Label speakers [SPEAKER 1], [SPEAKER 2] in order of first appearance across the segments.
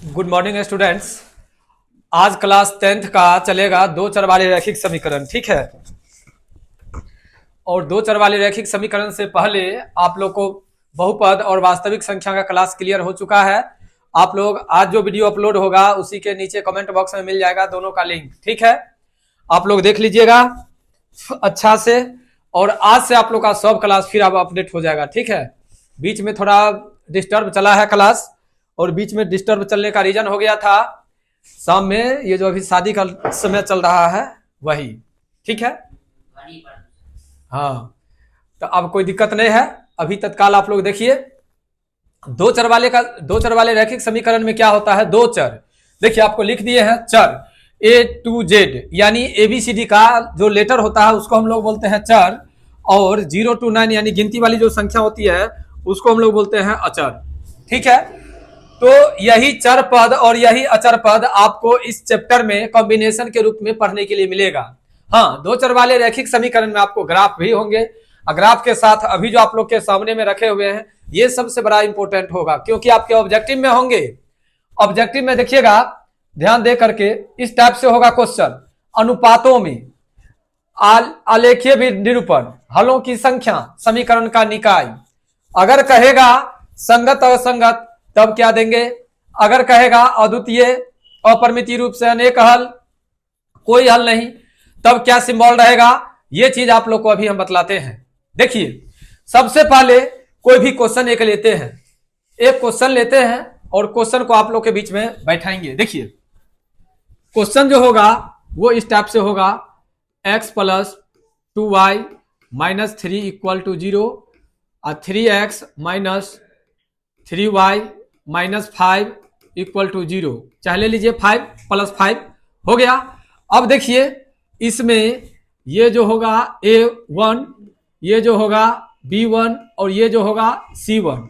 [SPEAKER 1] Good morning students. आज class 10th का चलेगा दो चर वाले रैखिक समीकरण, ठीक है। और दो चर वाले रैखिक समीकरण से पहले आप लोग को बहुपद और वास्तविक संख्या का क्लास क्लियर हो चुका है। आप लोग आज जो वीडियो अपलोड होगा उसी के नीचे कमेंट बॉक्स में मिल जाएगा दोनों का लिंक, ठीक है। आप लोग देख लीजिएगा अच्छा से, और आज से आप लोग का सब क्लास फिर अब अपडेट हो जाएगा, ठीक है। बीच में थोड़ा डिस्टर्ब चला है क्लास, और बीच में डिस्टर्ब चलने का रीजन हो गया था शाम में ये जो अभी शादी का समय चल रहा है वही, ठीक है। हाँ, तो अब कोई दिक्कत नहीं है। अभी तत्काल आप लोग देखिए दो चर वाले रैखिक समीकरण में क्या होता है, दो चर। देखिए आपको लिख दिए हैं चर A to Z, यानी ABCD का जो लेटर होता है उसको हम लोग बोलते हैं चर, और 0 to 9 यानी गिनती वाली जो संख्या होती है उसको हम लोग बोलते हैं अचर, ठीक है। तो यही चर पद और यही अचर पद आपको इस चैप्टर में कॉम्बिनेशन के रूप में पढ़ने के लिए मिलेगा। हाँ, दो चर वाले रैखिक समीकरण में आपको ग्राफ भी होंगे, ग्राफ के साथ अभी जो आप लोग के सामने में रखे हुए हैं ये सबसे बड़ा इंपॉर्टेंट होगा, क्योंकि आपके ऑब्जेक्टिव में होंगे। ऑब्जेक्टिव में देखिएगा ध्यान दे करके, इस टाइप से होगा क्वेश्चन, अनुपातों में आलेखीय निरूपण, हलों की संख्या, समीकरण का निकाय। अगर कहेगा संगत और असंगत तब क्या देंगे, अगर कहेगा अद्वितीय अपरिमितीय रूप से अनेक हल, कोई हल नहीं, तब क्या सिंबल रहेगा, ये चीज आप लोग को अभी हम बतलाते हैं। देखिए सबसे पहले कोई भी क्वेश्चन एक लेते हैं, एक क्वेश्चन लेते हैं और क्वेश्चन को आप लोग के बीच में बैठाएंगे। देखिए क्वेश्चन जो होगा वो इस टाइप से होगा, x plus 2y minus 3 equal to 0 और 3x minus 3y minus 5 equal to 0, चाहे ले लीजिए 5 प्लस 5 हो गया। अब देखिए इसमें ये जो होगा A1, ये जो होगा B1 और ये जो होगा C1,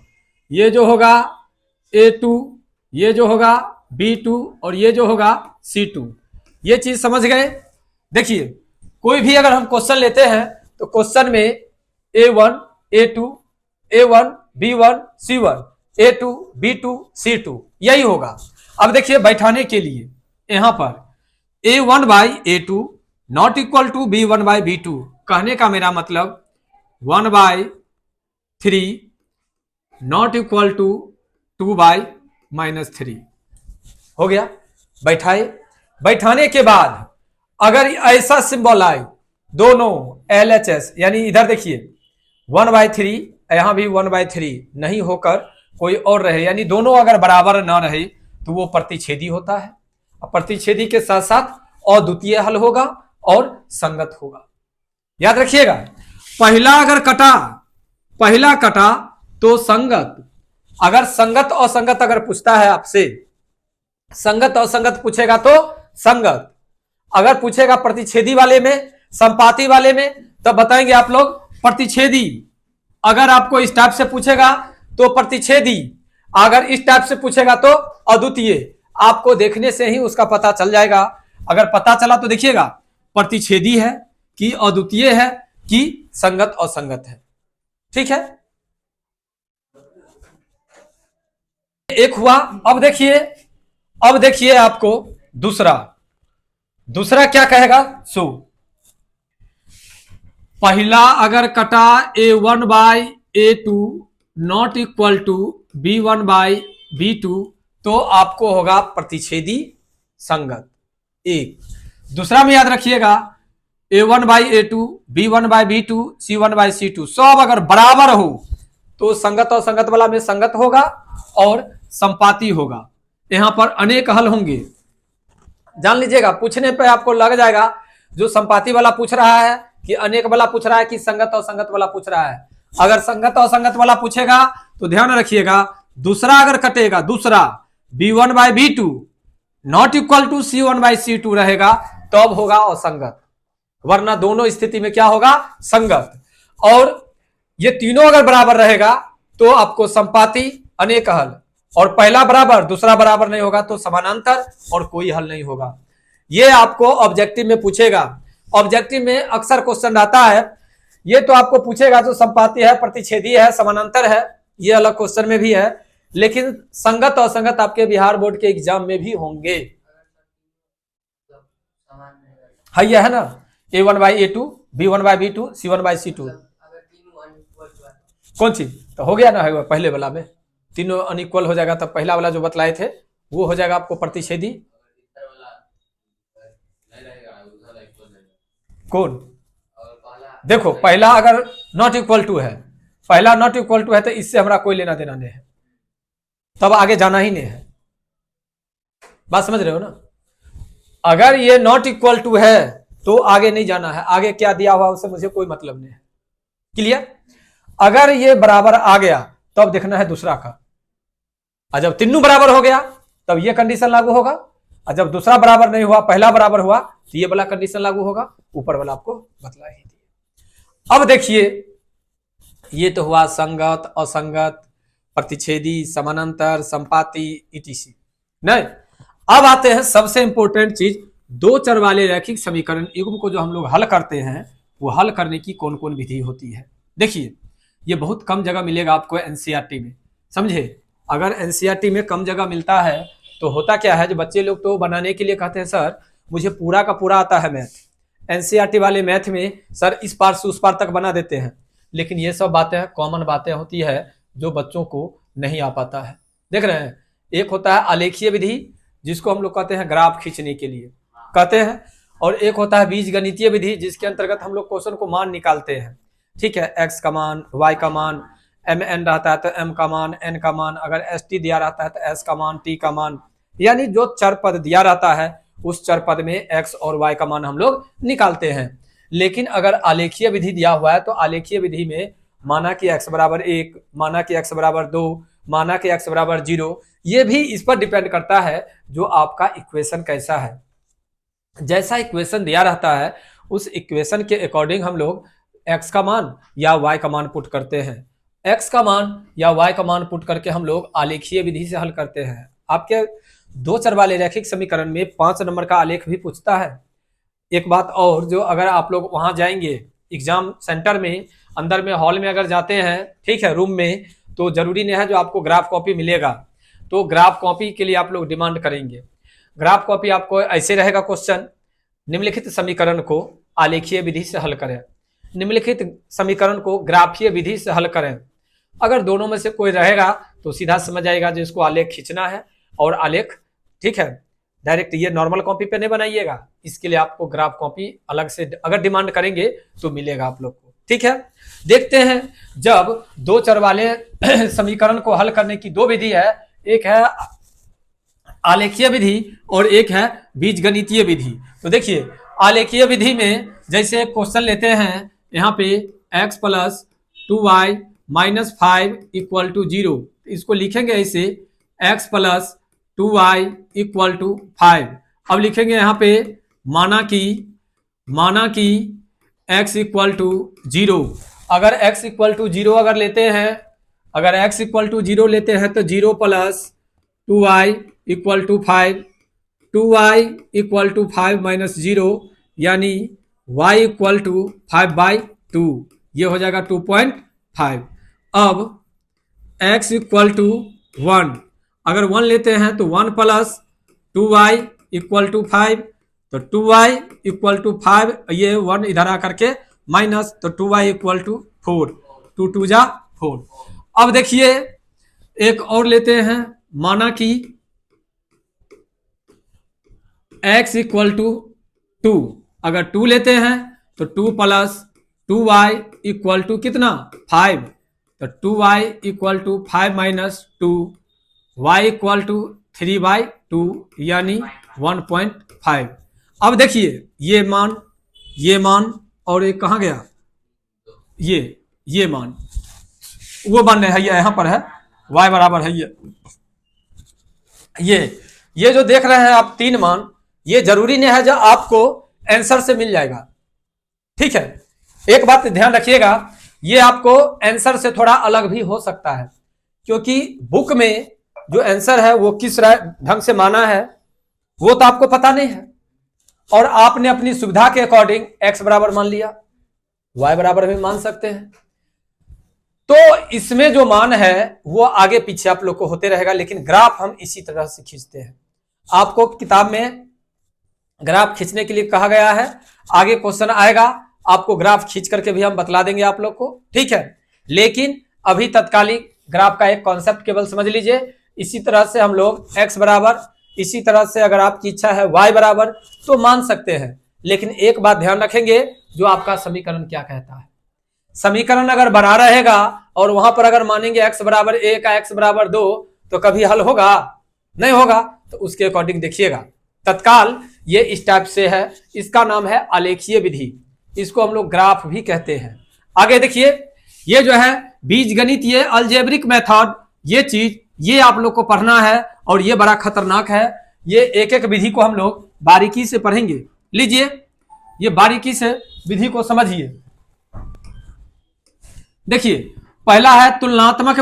[SPEAKER 1] ये जो होगा A2, ये जो होगा B2 और ये जो होगा C2, ये चीज समझ गए। देखिए कोई भी अगर हम क्वेश्चन लेते हैं तो क्वेश्चन में A1 A2 A1 B1 C1 A2 B2 C2 यही होगा। अब देखिए बैठाने के लिए यहां पर A1 by A2 not equal to B1 by B2, कहने का मेरा मतलब 1 by 3 not equal to 2 by minus 3 हो गया। बैठाए, बैठाने के बाद अगर ऐसा सिंबल आए दोनों LHS, यानी इधर देखिए 1/3, यहां भी 1/3 नहीं होकर कोई और रहे, यानी दोनों अगर बराबर ना रहे तो वो प्रतिच्छेदी होता है। अब प्रतिच्छेदी के साथ साथ अद्वितीय हल होगा और संगत होगा। याद रखिएगा, पहला कटा तो संगत। अगर संगत और संगत अगर पूछता है आपसे, संगत और संगत पूछेगा तो संगत। अगर पूछेगा प्रतिच्छेदी वाले में, संपाती वाले में, तब बताएंगे आप लोग प्रतिच्छेदी। अगर आपको इस टाइप से पूछेगा तो प्रतिच्छेदी, अगर इस टाइप से पूछेगा तो अद्वितीय। आपको देखने से ही उसका पता चल जाएगा। अगर पता चला तो देखिएगा प्रतिच्छेदी है कि अद्वितीय है कि संगत और संगत है, ठीक है। एक हुआ। अब देखिए आपको दूसरा क्या कहेगा, सो पहला अगर कटा A1 by A2 not equal to B1 by B2 तो आपको होगा प्रतिच्छेदी संगत। एक दूसरा में याद रखिएगा A1 by A2 B1 by B2 C1 by C2 सब अगर बराबर हो तो संगत और संगत वाला में संगत होगा और संपाती होगा। यहां पर अनेक हल होंगे, जान लीजिएगा। पूछने पे आपको लग जाएगा जो संपाती वाला पूछ रहा है कि अनेक वाला पूछ रहा है कि संगत और संगत वाला पूछ रहा है। अगर संगत और संगत वाला पूछेगा तो ध्यान रखिएगा दूसरा अगर कटेगा, दूसरा B1 by B2 not equal to C1 by C2 रहेगा तब होगा असंगत, वरना दोनों स्थिति में क्या होगा, संगत। और ये तीनों अगर बराबर रहेगा तो आपको संपाती, अनेक हल, और पहला बराबर दूसरा बराबर नहीं होगा तो समानांतर, और कोई हल नहीं होगा। ये आपको ऑब्जेक्टिव में पूछेगा। ऑब्जेक्टिव में अक्सर क्वेश्चन आता है, ये तो आपको पूछेगा जो संपाती है, प्रतिच्छेदी है, समानांतर है, ये अलग क्वेश्चन में भी है। लेकिन संगत और असंगत आपके बिहार बोर्ड के एग्जाम में भी होंगे। हाँ ये है ना, A1/A2, B1/B2, C1/C2। कौन सी तो हो गया ना, है पहले वाला में तीनों अनइक्वल हो जाएगा, तब पहला वाला जो बतलाए थे वो हो जाएगा आपको प्रतिच्छेदी। कौन? देखो पहला अगर नॉट इक्वल टू है, पहला नॉट इक्वल टू है तो इससे हमारा कोई लेना देना नहीं है, तब आगे जाना ही नहीं है। बात समझ रहे हो ना? अगर ये नॉट इक्वल टू है तो आगे नहीं जाना है, आगे क्या दिया हुआ उससे मुझे कोई मतलब नहीं है। क्लियर? अगर ये बराबर आ गया तब तो देखना है दूसरा का, और जब तीनों बराबर हो गया तब ये कंडीशन लागू होगा, और जब दूसरा बराबर नहीं हुआ पहला बराबर हुआ तो ये वाला कंडीशन लागू होगा। ऊपर वाला आपको बतला ही दिया। अब देखिए ये तो हुआ संगत, असंगत, प्रतिच्छेदी, समानांतर, संपाती, ईटीसी। नहीं, अब आते हैं सबसे इंपॉर्टेंट चीज, दो चर वाले रैखिक समीकरण युग्म को जो हम लोग हल करते हैं वो हल करने की कौन कौन विधि होती है। देखिए ये बहुत कम जगह मिलेगा आपको एनसीईआरटी में, समझे? अगर एनसीईआरटी में कम जगह मिलता है तो होता क्या है, जो बच्चे लोग तो बनाने के लिए कहते हैं सर मुझे पूरा का पूरा आता है मैथ, एनसीईआरटी वाले मैथ में सर इस पार से उस पार तक बना देते हैं, लेकिन ये सब बातें कॉमन बातें होती है जो बच्चों को नहीं आ पाता है। देख रहे हैं, एक होता है आलेखीय विधि जिसको हम लोग कहते हैं ग्राफ खींचने के लिए कहते हैं, और एक होता है बीज गणितीय विधि जिसके अंतर्गत हम लोग क्वेश्चन को मान निकालते हैं। ठीक है, एक्स का मान, वाई का मान, एम एन रहता है तो एम का मान, एन का मान, अगर एस टी दिया रहता है तो एस का मान, टी का मान, यानी जो चर पद दिया रहता है उस चर पद में एक्स और वाई का मान हम लोग निकालते हैं। लेकिन अगर आलेखीय विधि दिया हुआ है तो आलेखीय विधि में माना कि x बराबर 1, माना कि x बराबर 2, माना कि x बराबर 0, ये भी इस पर डिपेंड करता है जो आपका इक्वेशन कैसा है। जैसा इक्वेशन दिया रहता है उस इक्वेशन के अकॉर्डिंग हम लोग x का मान या y का मान पुट करते हैं, x का मान या y का मान पुट करके हम लोग आलेखीय विधि से हल करते हैं। आपके दो चर वाले रैखिक समीकरण में 5 नंबर का आलेख भी पूछता है। एक बात और, जो अगर आप लोग वहां जाएंगे एग्जाम सेंटर में, अंदर में हॉल में अगर जाते हैं, ठीक है, रूम में, तो जरूरी नहीं है जो आपको ग्राफ कॉपी मिलेगा, तो ग्राफ कॉपी के लिए आप लोग डिमांड करेंगे। ग्राफ कॉपी आपको ऐसे रहेगा, क्वेश्चन निम्नलिखित समीकरण को आलेखीय विधि से हल करें, निम्नलिखित समीकरण को ग्राफीय विधि से हल करें। अगर दोनों में से कोई रहेगा तो सीधा समझ आएगा जिसको आलेख खींचना है और आलेख, ठीक है, डायरेक्ट ये नॉर्मल कॉपी पे नहीं बनाइएगा, इसके लिए आपको ग्राफ कॉपी अलग से अगर डिमांड करेंगे तो मिलेगा आप लोग को। ठीक है, देखते हैं जब दो चर वाले समीकरण को हल करने की दो विधि है, एक है आलेखीय विधि और एक है बीजगणितीय विधि। तो देखिए आलेखीय विधि में जैसे क्वेश्चन लेते हैं यहाँ पे x plus 2y minus 5 equal to 0, इसको लिखेंगे ऐसे x plus 2y equal to 5। अब लिखेंगे यहाँ पे माना कि x इक्वल टू 0, अगर x इक्वल टू 0 अगर लेते हैं, अगर x इक्वल टू 0 लेते हैं तो 0 plus 2y equal to 5, 2y equal to 5 minus 0 यानी y इक्वल टू 5/2, ये हो जाएगा 2.5। अब x इक्वल टू 1, अगर 1 लेते हैं तो 1 प्लस 2y इक्वल टू 5, तो 2y इक्वल टू 5, ये 1 इधर आकर के माइनस, तो 2y इक्वल टू 4, 2 2 जा 4। अब देखिए एक और लेते हैं, माना कि x इक्वल टू 2, अगर 2 लेते हैं तो 2 प्लस 2y इक्वल टू कितना 5, तो 2y equal to 5 minus 2, y equal to 3/2 यानी 1.5। अब देखिए ये मान और एक कहाँ गया, ये मान, वो मान है यहाँ पर है, y बराबर है ये जो देख रहे हैं आप 3 मान, ये जरूरी नहीं है जो आपको आंसर से मिल जाएगा। ठीक है, एक बात ध्यान रखिएगा, ये आपको आंसर से थोड़ा अलग भी हो सकता है, क्योंकि बुक में जो आंसर है वो किस ढंग से माना है वो तो आपको पता नहीं है, और आपने अपनी सुविधा के अकॉर्डिंग x बराबर मान लिया, y बराबर भी मान सकते हैं। तो इसमें जो मान है वो आगे पीछे आप लोग को होते रहेगा, लेकिन ग्राफ हम इसी तरह से खींचते हैं। आपको किताब में ग्राफ खींचने के लिए कहा गया है, आगे क्वेश्चन आएगा आपको ग्राफ खींच करके भी हम बतला देंगे आप लोग को, ठीक है। लेकिन अभी तत्कालिक ग्राफ का एक कॉन्सेप्ट केवल समझ लीजिए। इसी तरह से हम लोग x बराबर, इसी तरह से अगर आपकी इच्छा है y बराबर तो मान सकते हैं, लेकिन एक बात ध्यान रखेंगे, जो आपका समीकरण क्या कहता है। समीकरण अगर बना रहेगा और वहां पर अगर मानेंगे x बराबर 1 का x बराबर 2 तो कभी हल होगा? नहीं होगा। तो उसके अकॉर्डिंग देखिएगा। तत्काल ये इस टाइप से है, इसका नाम है आलेखीय विधि, इसको हम लोग ग्राफ भी कहते हैं। आगे देखिए, ये जो है बीजगणित, ये अलजेब्रिक मेथड, ये चीज ये आप लोग को पढ़ना है और ये बड़ा खतरनाक है। ये एक एक विधि को हम लोग बारीकी से पढ़ेंगे। लीजिए, ये बारीकी से विधि को समझिए। देखिए, पहला है तुलनात्मक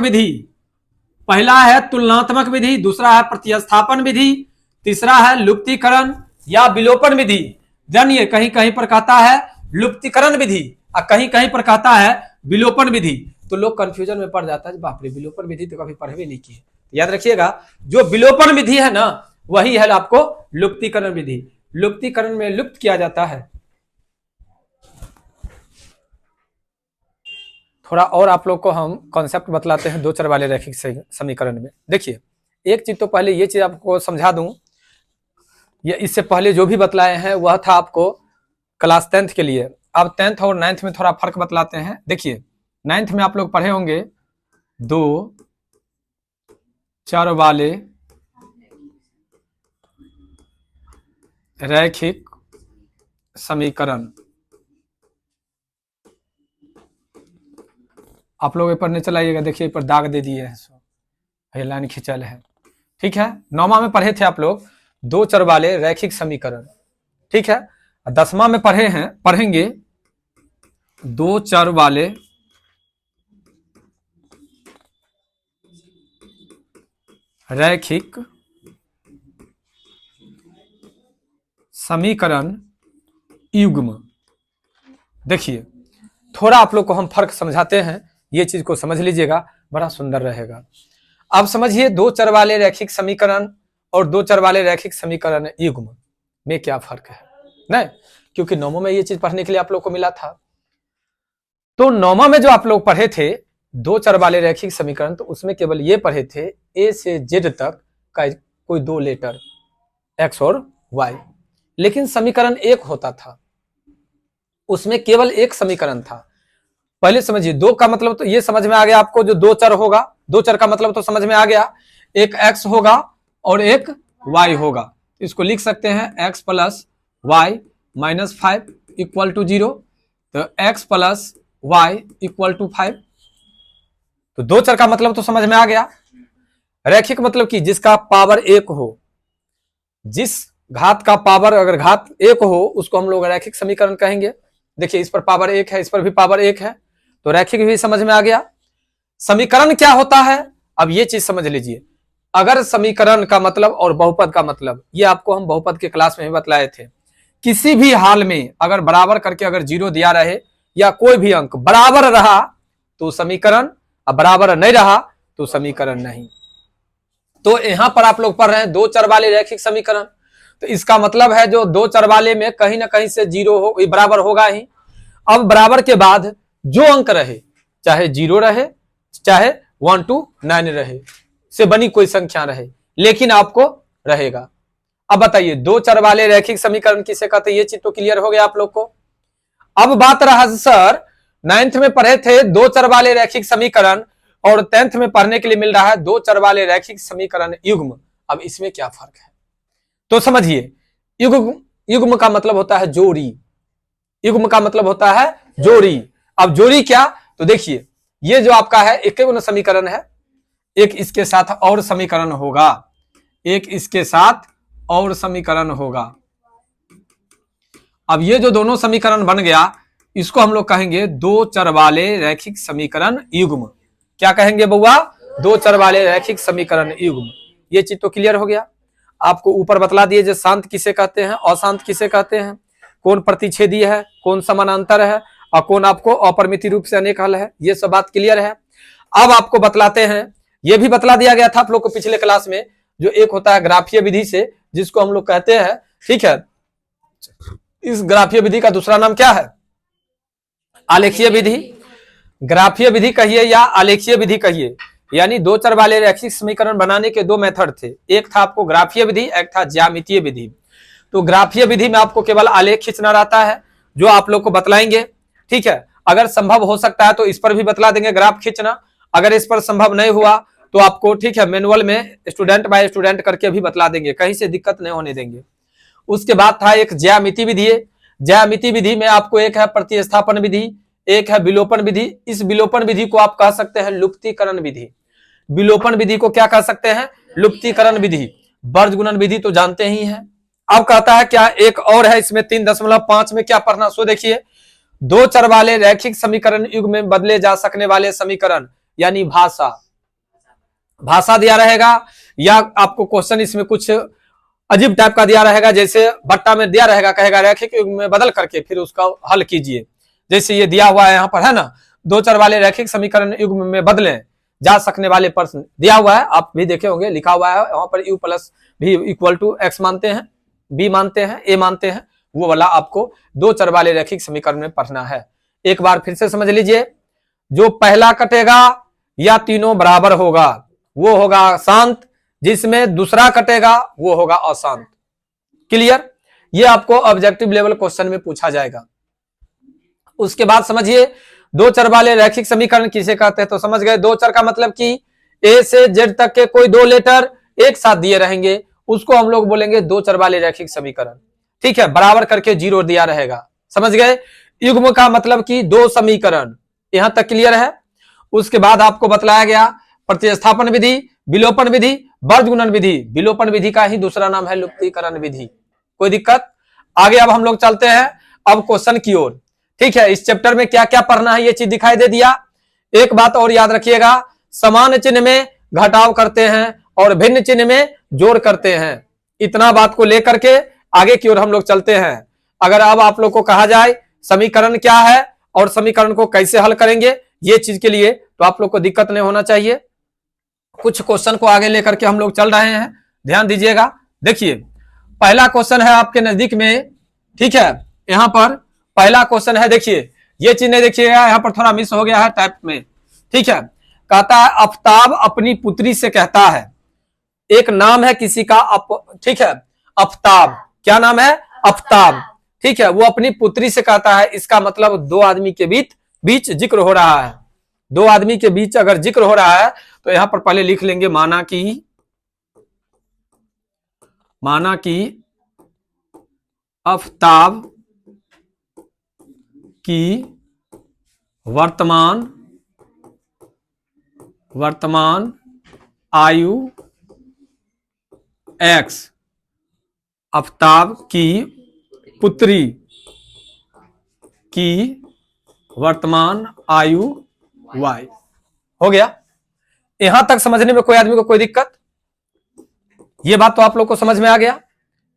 [SPEAKER 1] विधि, दूसरा है प्रतिस्थापन विधि, तीसरा है लुप्तीकरण या विलोपन विधि। जानिए, कहीं कहीं पर कहता है लुप्तीकरण विधि और कहीं कहीं पर कहता है विलोपन विधि। तो लोग कंफ्यूजन में पड़ जाता है, बाप रे विलोपन विधि तो कभी पढ़े भी नहीं किए। याद रखिएगा, जो विलोपन विधि है ना वही है आपको लुप्तीकरण विधि। लुप्तीकरण में लुप्त किया जाता है। थोड़ा और आप लोग को हम कॉन्सेप्ट बतलाते हैं दो चर वाले रैखिक समीकरण में। देखिए, एक चीज तो पहले ये चीज आपको समझा दूं, ये इससे पहले जो भी बतलाए हैं वह था आपको क्लास 10th के लिए। अब 10th और 9th में थोड़ा फर्क बतलाते हैं। देखिए, 9th में आप लोग पढ़े होंगे दो चर वाले रैखिक समीकरण। आप लोग पढ़ने चलाइएगा। देखिए, पर दाग दे दिए हैं, लाइन खिंचल है, ठीक है। 9वां में पढ़े थे आप लोग दो चर वाले रैखिक समीकरण, ठीक है। 10वां में पढ़ेंगे दो चर वाले रैखिक समीकरण युग्म। देखिए, थोड़ा आप लोग को हम फर्क समझाते हैं, ये चीज को समझ लीजिएगा, बड़ा सुंदर रहेगा। अब समझिए, दो चर वाले रैखिक समीकरण और दो चर वाले रैखिक समीकरण युग्म में क्या फर्क है। नहीं, क्योंकि 9वां में ये चीज पढ़ने के लिए आप लोग को मिला था। तो 9वां में जो आप लोग पढ़े थे दो चर वाले रैखिक समीकरण, तो उसमें केवल ये पढ़े थे ए से जेड तक का कोई दो लेटर एक्स और वाई, लेकिन समीकरण एक होता था, उसमें केवल एक समीकरण था। पहले समझिए, दो का मतलब तो ये समझ में आ गया आपको, जो दो चर होगा, दो चर का मतलब तो समझ में आ गया, एक x होगा और एक y होगा। इसको लिख सकते हैं x plus y minus 5 equal to 0, तो x plus y equal to 5। तो दो चर का मतलब तो समझ में आ गया। रैखिक मतलब कि जिसका पावर एक हो, जिस घात का पावर अगर घात एक हो उसको हम लोग रैखिक समीकरण कहेंगे। देखिए, इस पर पावर एक है, इस पर भी पावर एक है, तो रैखिक भी समझ में आ गया। समीकरण क्या होता है, अब ये चीज समझ लीजिए। अगर समीकरण का मतलब और बहुपद का मतलब, ये आपको हम बहुपद के क्लास में भी बतलाए थे। किसी भी हाल में अगर बराबर करके अगर 0 दिया रहे या कोई भी अंक बराबर रहा तो समीकरण, अब बराबर नहीं रहा तो समीकरण नहीं। तो यहां पर आप लोग पढ़ रहे हैं दो चर वाले रैखिक समीकरण, तो इसका मतलब है जो दो चर वाले में कहीं ना कहीं से 0 हो, बराबर होगा ही। अब बराबर के बाद जो अंक रहे, चाहे 0 रहे चाहे 1 to 9 रहे, से बनी कोई संख्या रहे, लेकिन आपको रहेगा। अब बताइए, दो चर वाले रैखिक समीकरण किसे कहते हैं, ये चीज तो क्लियर हो गया आप लोग को। अब बात रहा सर 9th में पढ़े थे दो चर वाले रैखिक समीकरण और 10th में पढ़ने के लिए मिल रहा है दो चर वाले रैखिक समीकरण युग्म। अब इसमें क्या फर्क है तो समझिए। युग्म का मतलब होता है जोड़ी, युग्म का मतलब होता है जोड़ी। अब जोड़ी क्या, तो देखिए, ये जो आपका है एक समीकरण है, एक इसके साथ और समीकरण होगा, एक इसके साथ और समीकरण होगा। अब ये जो दोनों समीकरण बन गया, इसको हम लोग कहेंगे दो चर वाले रैखिक समीकरण युग्म। क्या कहेंगे बउआ, दो चर वाले रैखिक समीकरण युग्म। ये चीज तो क्लियर हो गया। आपको ऊपर बतला दिए जो शांत किसे कहते हैं, अशांत किसे कहते हैं, कौन प्रतिच्छेदी है, कौन समानांतर है और कौन आपको अपरिमित रूप से अनेक हल है, ये सब बात क्लियर है। अब आपको बतलाते हैं, ये भी बतला दिया गया था आप लोग को पिछले क्लास में, जो एक होता है ग्राफीय विधि से, जिसको हम लोग कहते हैं, ठीक है, इस ग्राफीय विधि का दूसरा नाम क्या है? आलेखीय विधि। ग्राफीय विधि कहिए या आलेखीय विधि कहिए, यानी दो चर वाले रैखिक समीकरण बनाने के दो मेथड थे, एक था आपको ग्राफीय विधि, एक था ज्यामितीय विधि। तो ग्राफीय विधि में आपको केवल आलेख खींचना रहता है, जो आप लोग को बतलाएंगे, ठीक है। अगर संभव हो सकता है तो इस पर भी बतला देंगे ग्राफ खींचना, अगर इस पर संभव नहीं हुआ तो आपको, ठीक है, मैनुअल में स्टूडेंट बाय स्टूडेंट करके भी बतला देंगे, कहीं से दिक्कत नहीं होने देंगे। उसके बाद था एक ज्यामिति विधि। ज्यामिति विधि में आपको एक है प्रतिस्थापन विधि, एक है विलोपन विधि। इस विलोपन विधि को आप कह सकते हैं लुप्तीकरण विधि। विलोपन विधि को क्या कह सकते हैं? लुप्तीकरण विधि। वर्ग गुणन विधि तो जानते ही हैं। अब कहता है क्या, एक और है इसमें 3.5 में क्या पढ़ना, सो देखिए, दो चर वाले रैखिक समीकरण युग में बदले जा सकने वाले समीकरण, यानी भाषा। भाषा दिया रहेगा, या आपको क्वेश्चन इसमें कुछ अजीब टाइप का दिया रहेगा, जैसे भट्टा में दिया रहेगा, कहेगा रैखिक युग में बदल करके फिर उसका हल कीजिए। जैसे ये दिया हुआ है यहाँ पर, है ना, दो चर वाले रैखिक समीकरण युग में बदले जा सकने वाले प्रश्न दिया हुआ है, आप भी देखे होंगे, लिखा हुआ है वहां पर, u प्लस भी इक्वल टू x मानते हैं, b मानते हैं, a मानते हैं, वो वाला आपको दो चर वाले रैखिक समीकरण में पढ़ना है। एक बार फिर से समझ लीजिए, जो पहला कटेगा या तीनों बराबर होगा वो होगा शांत, जिसमें दूसरा कटेगा वो होगा अशांत। क्लियर? ये आपको ऑब्जेक्टिव लेवल क्वेश्चन में पूछा जाएगा। उसके बाद समझिए, दो चर वाले रैखिक समीकरण किसे कहते हैं, तो समझ गए, दो चर का मतलब कि ए से जेड तक के कोई दो लेटर एक साथ दिए रहेंगे, उसको हम लोग बोलेंगे दो चर वाले रैखिक समीकरण। ठीक है, बराबर करके जीरो दिया रहेगा, समझ गए। युग्म का मतलब कि दो समीकरण, यहां तक क्लियर है। उसके बाद आपको बतलाया गया प्रतिस्थापन विधि, विलोपन विधि, वर्ग गुणन विधि। विलोपन विधि का ही दूसरा नाम है लुप्तीकरण विधि। कोई दिक्कत? आगे अब हम लोग चलते हैं अब क्वेश्चन की ओर। ठीक है, इस चैप्टर में क्या क्या पढ़ना है ये चीज दिखाई दे दिया। एक बात और याद रखिएगा, समान चिन्ह में घटाव करते हैं और भिन्न चिन्ह में जोड़ करते हैं। इतना बात को लेकर के आगे की ओर हम लोग चलते हैं। अगर अब आप लोग को कहा जाए समीकरण क्या है और समीकरण को कैसे हल करेंगे, ये चीज के लिए तो आप लोग को दिक्कत नहीं होना चाहिए। कुछ क्वेश्चन को आगे लेकर के हम लोग चल रहे हैं, ध्यान दीजिएगा। देखिए, पहला क्वेश्चन है आपके नजदीक में, ठीक है, यहां पर पहला क्वेश्चन है, देखिए ये चीज नहीं देखिएगा, यहां पर थोड़ा मिस हो गया है टाइप में। ठीक है, कहता है आफ्ताब अपनी पुत्री से कहता है, एक नाम है किसी का ठीक है, आफ्ताब, क्या नाम है? आफ्ताब। ठीक है, वो अपनी पुत्री से कहता है, इसका मतलब दो आदमी के बीच जिक्र हो रहा है। दो आदमी के बीच अगर जिक्र हो रहा है तो यहां पर पहले लिख लेंगे माना कि आफ्ताब की वर्तमान आयु x, आफ्ताब की पुत्री की वर्तमान आयु y। हो गया? यहां तक समझने में कोई आदमी को कोई दिक्कत? ये बात तो आप लोग को समझ में आ गया।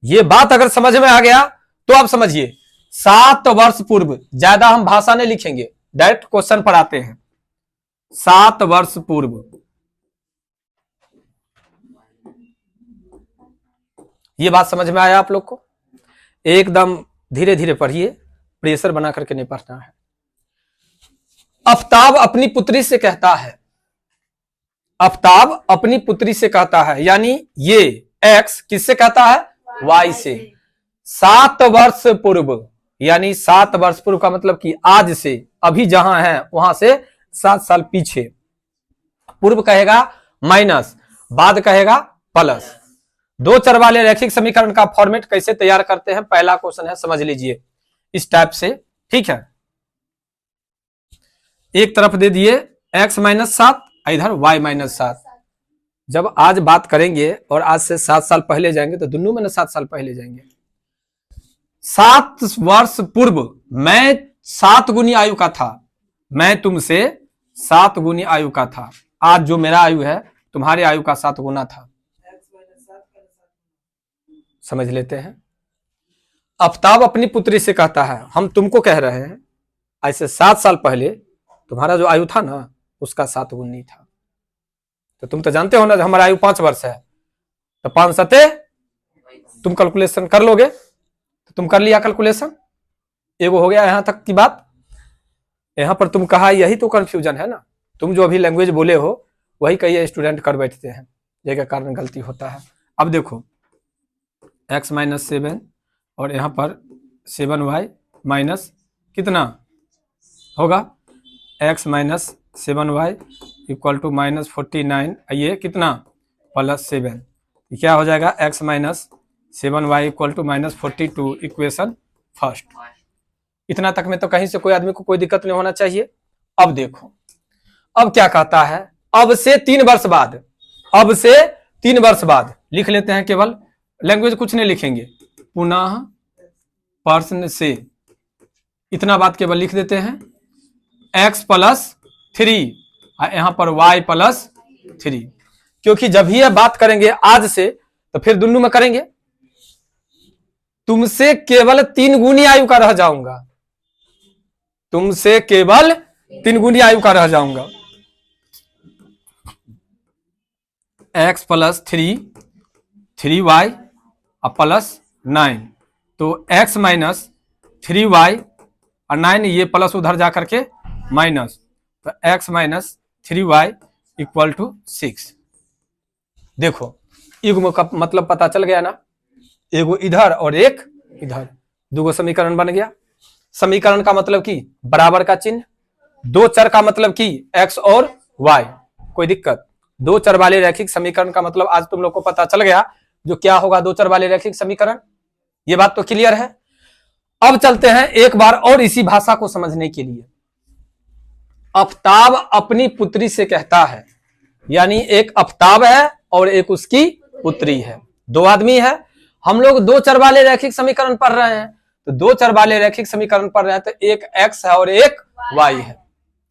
[SPEAKER 1] ये बात अगर समझ में आ गया तो आप समझिए, 7 वर्ष पूर्व, ज्यादा हम भाषा नहीं लिखेंगे, डायरेक्ट क्वेश्चन पर आते हैं। 7 वर्ष पूर्व, ये बात समझ में आया आप लोग को? एकदम धीरे धीरे पढ़िए, प्रेशर बना करके नहीं पढ़ना है। आफ्ताब अपनी पुत्री से कहता है, आफ्ताब अपनी पुत्री से कहता है, यानी ये x किससे कहता है? y से। 7 वर्ष पूर्व, यानी 7 वर्ष पूर्व का मतलब कि आज से, अभी जहां है वहां से 7 साल पीछे। पूर्व कहेगा माइनस, बाद कहेगा प्लस। दो चर वाले रैखिक समीकरण का फॉर्मेट कैसे तैयार करते हैं, पहला क्वेश्चन है, समझ लीजिए इस टाइप से। ठीक है, एक तरफ दे दिए x-7, इधर y-7। जब आज बात करेंगे और आज से 7 साल पहले जाएंगे तो दोनों में 7 साल पहले जाएंगे। 7 वर्ष पूर्व मैं 7 गुनी आयु का था, मैं तुमसे 7 गुनी आयु का था। आज जो मेरा आयु है तुम्हारे आयु का 7 गुना था। समझ लेते हैं। आफ्ताब अपनी पुत्री से कहता है, हम तुमको कह रहे हैं ऐसे 7 साल पहले तुम्हारा जो आयु था ना उसका 7 गुनी था। तो तुम तो जानते हो ना, हमारा आयु 5 वर्ष है, तो 5 सते तुम कैलकुलेशन कर लोगे, तो तुम कर लिया कैलकुलेशन, एगो हो गया यहां तक की बात। यहां पर तुम कहा, यही तो कंफ्यूजन है ना, तुम जो अभी लैंग्वेज बोले हो वही कई स्टूडेंट कर बैठते हैं, ये कारण गलती होता है। अब देखो x माइनस 7 और यहां पर 7y माइनस कितना होगा, x minus 7y equal to minus 49, ये कितना प्लस 7, क्या हो जाएगा x minus 7y equal to minus 42, equation first. इतना तक में तो कहीं से कोई आदमी को कोई दिक्कत नहीं होना चाहिए। अब देखो अब क्या कहता है, अब से 3 वर्ष बाद, अब से 3 वर्ष बाद लिख लेते हैं, केवल लैंग्वेज कुछ नहीं लिखेंगे, पुनः प्रश्न से इतना बात केवल लिख देते हैं, x प्लस 3 यहां पर y प्लस 3, क्योंकि जब ही बात करेंगे आज से तो फिर दोनों में करेंगे। तुमसे केवल 3 गुनी आयु का रह जाऊंगा, तुमसे केवल 3 गुनी आयु का रह जाऊंगा। x प्लस 3y प्लस 9, तो x माइनस 3y और 9, ये प्लस उधर जा करके माइनस, तो x minus 3y equal to 6। देखो युग्म का मतलब पता चल गया ना, एगो इधर और एक इधर, दो समीकरण बन गया। समीकरण का मतलब की बराबर का चिन्ह, 2 चर का मतलब की x और y, कोई दिक्कत। 2 चर वाले रैखिक समीकरण का मतलब आज तुम लोग को पता चल गया जो क्या होगा 2 चर वाले रैखिक समीकरण, ये बात तो क्लियर है। अब चलते हैं एक बार और इसी भाषा को समझने के लिए। आफ्ताब अपनी पुत्री से कहता है, यानी एक आफ्ताब है और एक उसकी पुत्री है, 2 आदमी है। हम लोग 2 चर वाले रैखिक समीकरण पढ़ रहे हैं, तो 2 चर वाले रैखिक समीकरण पढ़ रहे हैं, तो एक x है और एक y है,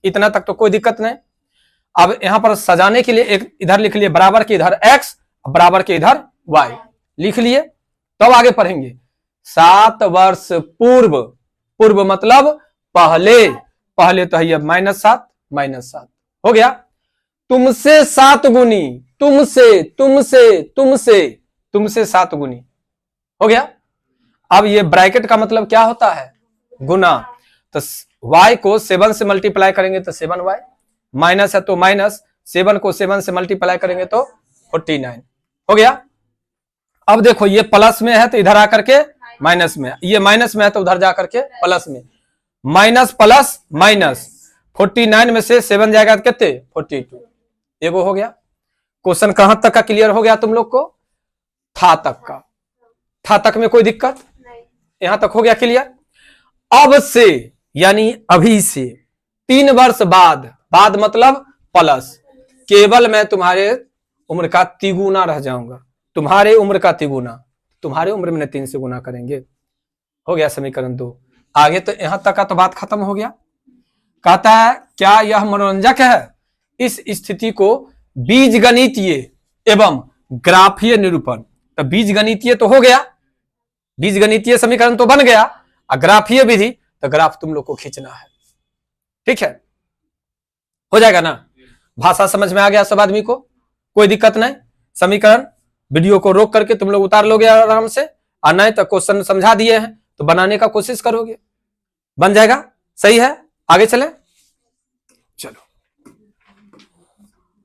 [SPEAKER 1] इतना तक तो कोई दिक्कत नहीं। अब यहां पर सजाने के लिए एक इधर लिख लिए बराबर के इधर x, बराबर के इधर y लिख लिए, तब आगे पढ़ेंगे। 7 वर्ष पूर्व, पूर्व मतलब पहले, पहले तो है -7 हो गया। तुमसे 7 गुनी, तुमसे तुमसे तुमसे तुमसे 7 गुनी हो गया। अब ये ब्रैकेट का मतलब क्या होता है, गुना, तो y को 7 से मल्टीप्लाई करेंगे तो 7y, माइनस है तो माइनस, 7 को 7 से मल्टीप्लाई करेंगे तो 49 हो गया। अब देखो ये प्लस में है तो इधर आकर के माइनस में, ये माइनस में है तो उधर जाकर के प्लस में, माइनस प्लस माइनस, 49 में से 7 जाएगा तो कितने 42, एगो हो गया। क्वेश्चन कहां तक का क्लियर हो गया तुम लोग को, था तक का, था तक में कोई दिक्कत नहीं, यहां तक हो गया क्लियर। अब से यानी अभी से 3 वर्ष बाद, बाद मतलब प्लस, केवल मैं तुम्हारे उम्र का तिगुना रह जाऊंगा, तुम्हारे उम्र का तिगुना, तुम्हारे उम्र में 3 से गुना करेंगे, हो गया समीकरण 2। आगे तो यहां तक का तो बात खत्म हो गया। कहता है क्या यह मनोरंजक है, इस स्थिति को बीजगणितीय एवं ग्राफीय निरूपण, तो बीजगणितीय तो हो गया, बीजगणितीय समीकरण तो बन गया, और ग्राफीय विधि तो ग्राफ तुम लोग को खींचना है, ठीक है, हो जाएगा ना। भाषा समझ में आ गया सब आदमी को, कोई दिक्कत नहीं। समीकरण वीडियो को रोक करके तुम लोग उतार लोगे आराम से, और नहीं तो क्वेश्चन समझा दिए हैं तो बनाने का कोशिश करोगे, बन जाएगा, सही है। आगे चले, चलो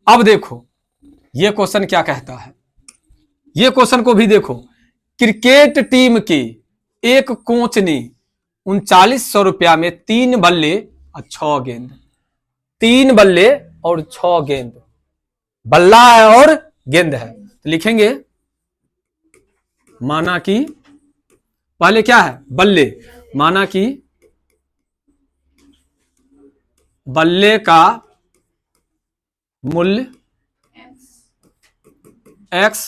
[SPEAKER 1] अब देखो ये क्वेश्चन क्या कहता है, ये क्वेश्चन को भी देखो। क्रिकेट टीम के एक कोच ने 3900 रुपया में 3 बल्ले और 6 गेंद, 3 बल्ले और 6 गेंद, बल्ला है और गेंद है, तो लिखेंगे माना कि पहले क्या है बल्ले, माना कि बल्ले का मूल्य x,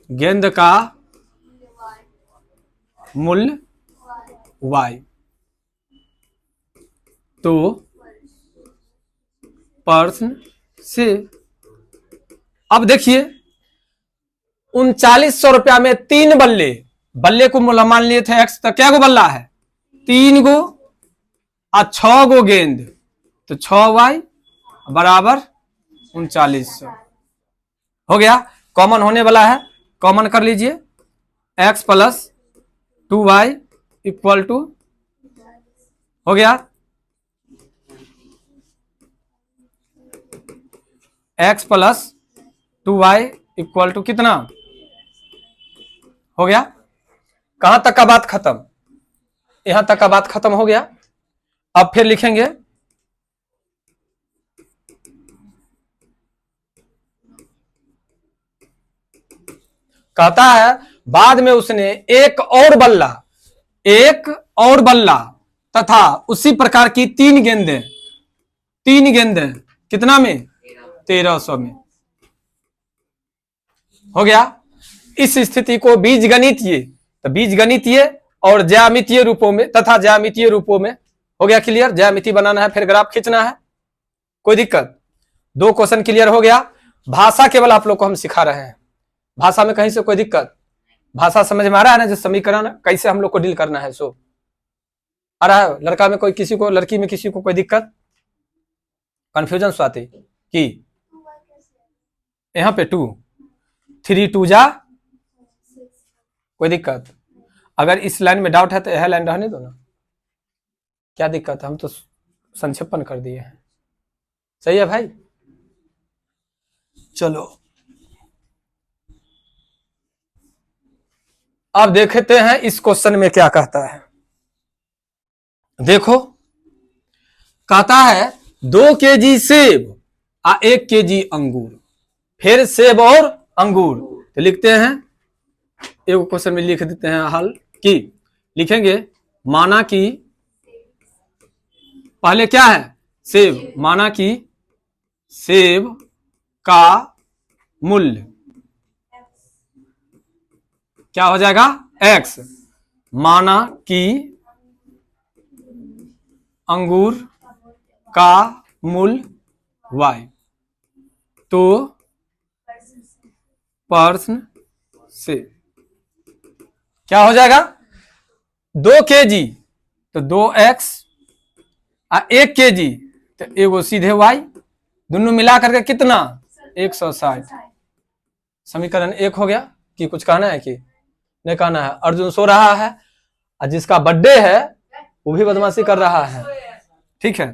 [SPEAKER 1] गेंद का मूल्य y, तो प्रश्न से अब देखिए 3900 रुपया में 3 बल्ले, बल्ले को मान लिए थे x, तो क्या गो बल्ला है 3 गो, और 6 गो गेंद, तो 6y बराबर 3900 हो गया। कॉमन होने वाला है, कॉमन कर लीजिए, x plus 2y equal to हो गया x plus 2y equal to कितना हो गया। कहां तक का बात खत्म, यहां तक का बात खत्म हो गया। अब फिर लिखेंगे कहता है बाद में उसने एक और बल्ला तथा उसी प्रकार की 3 गेंदें कितना में 1300 में हो गया। इस स्थिति को बीजगणितीय, तो बीजगणितीय और ज्यामितीय रूपों में तथा ज्यामितीय रूपों में हो गया क्लियर। ज्यामिति बनाना है, फिर ग्राफ खींचना है, कोई दिक्कत। 2 क्वेश्चन क्लियर हो गया। भाषा केवल आप लोग को हम सिखा रहे हैं, भाषा में कहीं से कोई दिक्कत, भाषा समझ में आ रहा है ना, जो समीकरण कैसे हम लोग को डील करना है सो आ रहा है। लड़का में कोई किसी को, लड़की में किसी को कोई दिक्कत, कंफ्यूजन स्वाति की यहाँ पे 2 3 2 जा कोई दिक्कत। अगर इस लाइन में डाउट है तो यह लाइन रहने दो ना, क्या दिक्कत है, हम तो संक्षेपण कर दिए हैं। सही है भाई, चलो अब देखते हैं इस क्वेश्चन में क्या कहता है। देखो कहता है 2 केजी सेब और 1 केजी अंगूर, फिर सेब और अंगूर, तो लिखते हैं एक क्वेश्चन में लिख देते हैं हल की, लिखेंगे माना कि पहले क्या है सेब, माना कि सेब का मूल्य क्या हो जाएगा x, माना कि अंगूर का मूल्य y, तो प्रश्न से क्या हो जाएगा 2 केजी तो 2x और 1 केजी तो एगो सीधे y, दोनों मिला करके कितना 160। समीकरण 1 हो गया। कि कुछ कहना है कि नहीं कहना है? अर्जुन सो रहा है और जिसका बर्थडे है वो भी बदमाशी कर रहा है, ठीक है।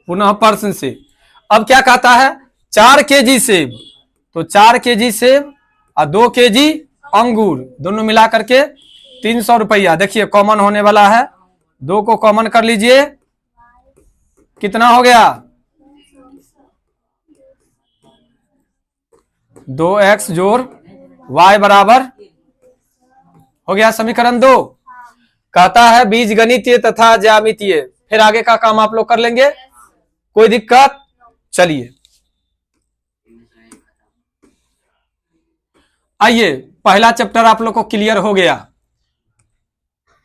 [SPEAKER 1] पुनः प्रश्न से अब क्या कहता है 4 केजी सेब, तो 4 केजी सेब और 2 केजी अंगूर दोनों मिला करके 300 रुपया। देखिए कॉमन होने वाला है, 2 को कॉमन कर लीजिए, कितना हो गया 2x जोड़ y बराबर हो गया समीकरण 2। कहता है बीजगणितीय तथा ज्यामितीय, फिर आगे का काम आप लोग कर लेंगे, कोई दिक्कत। चलिए आइए पहला चैप्टर आप लोग को क्लियर हो गया,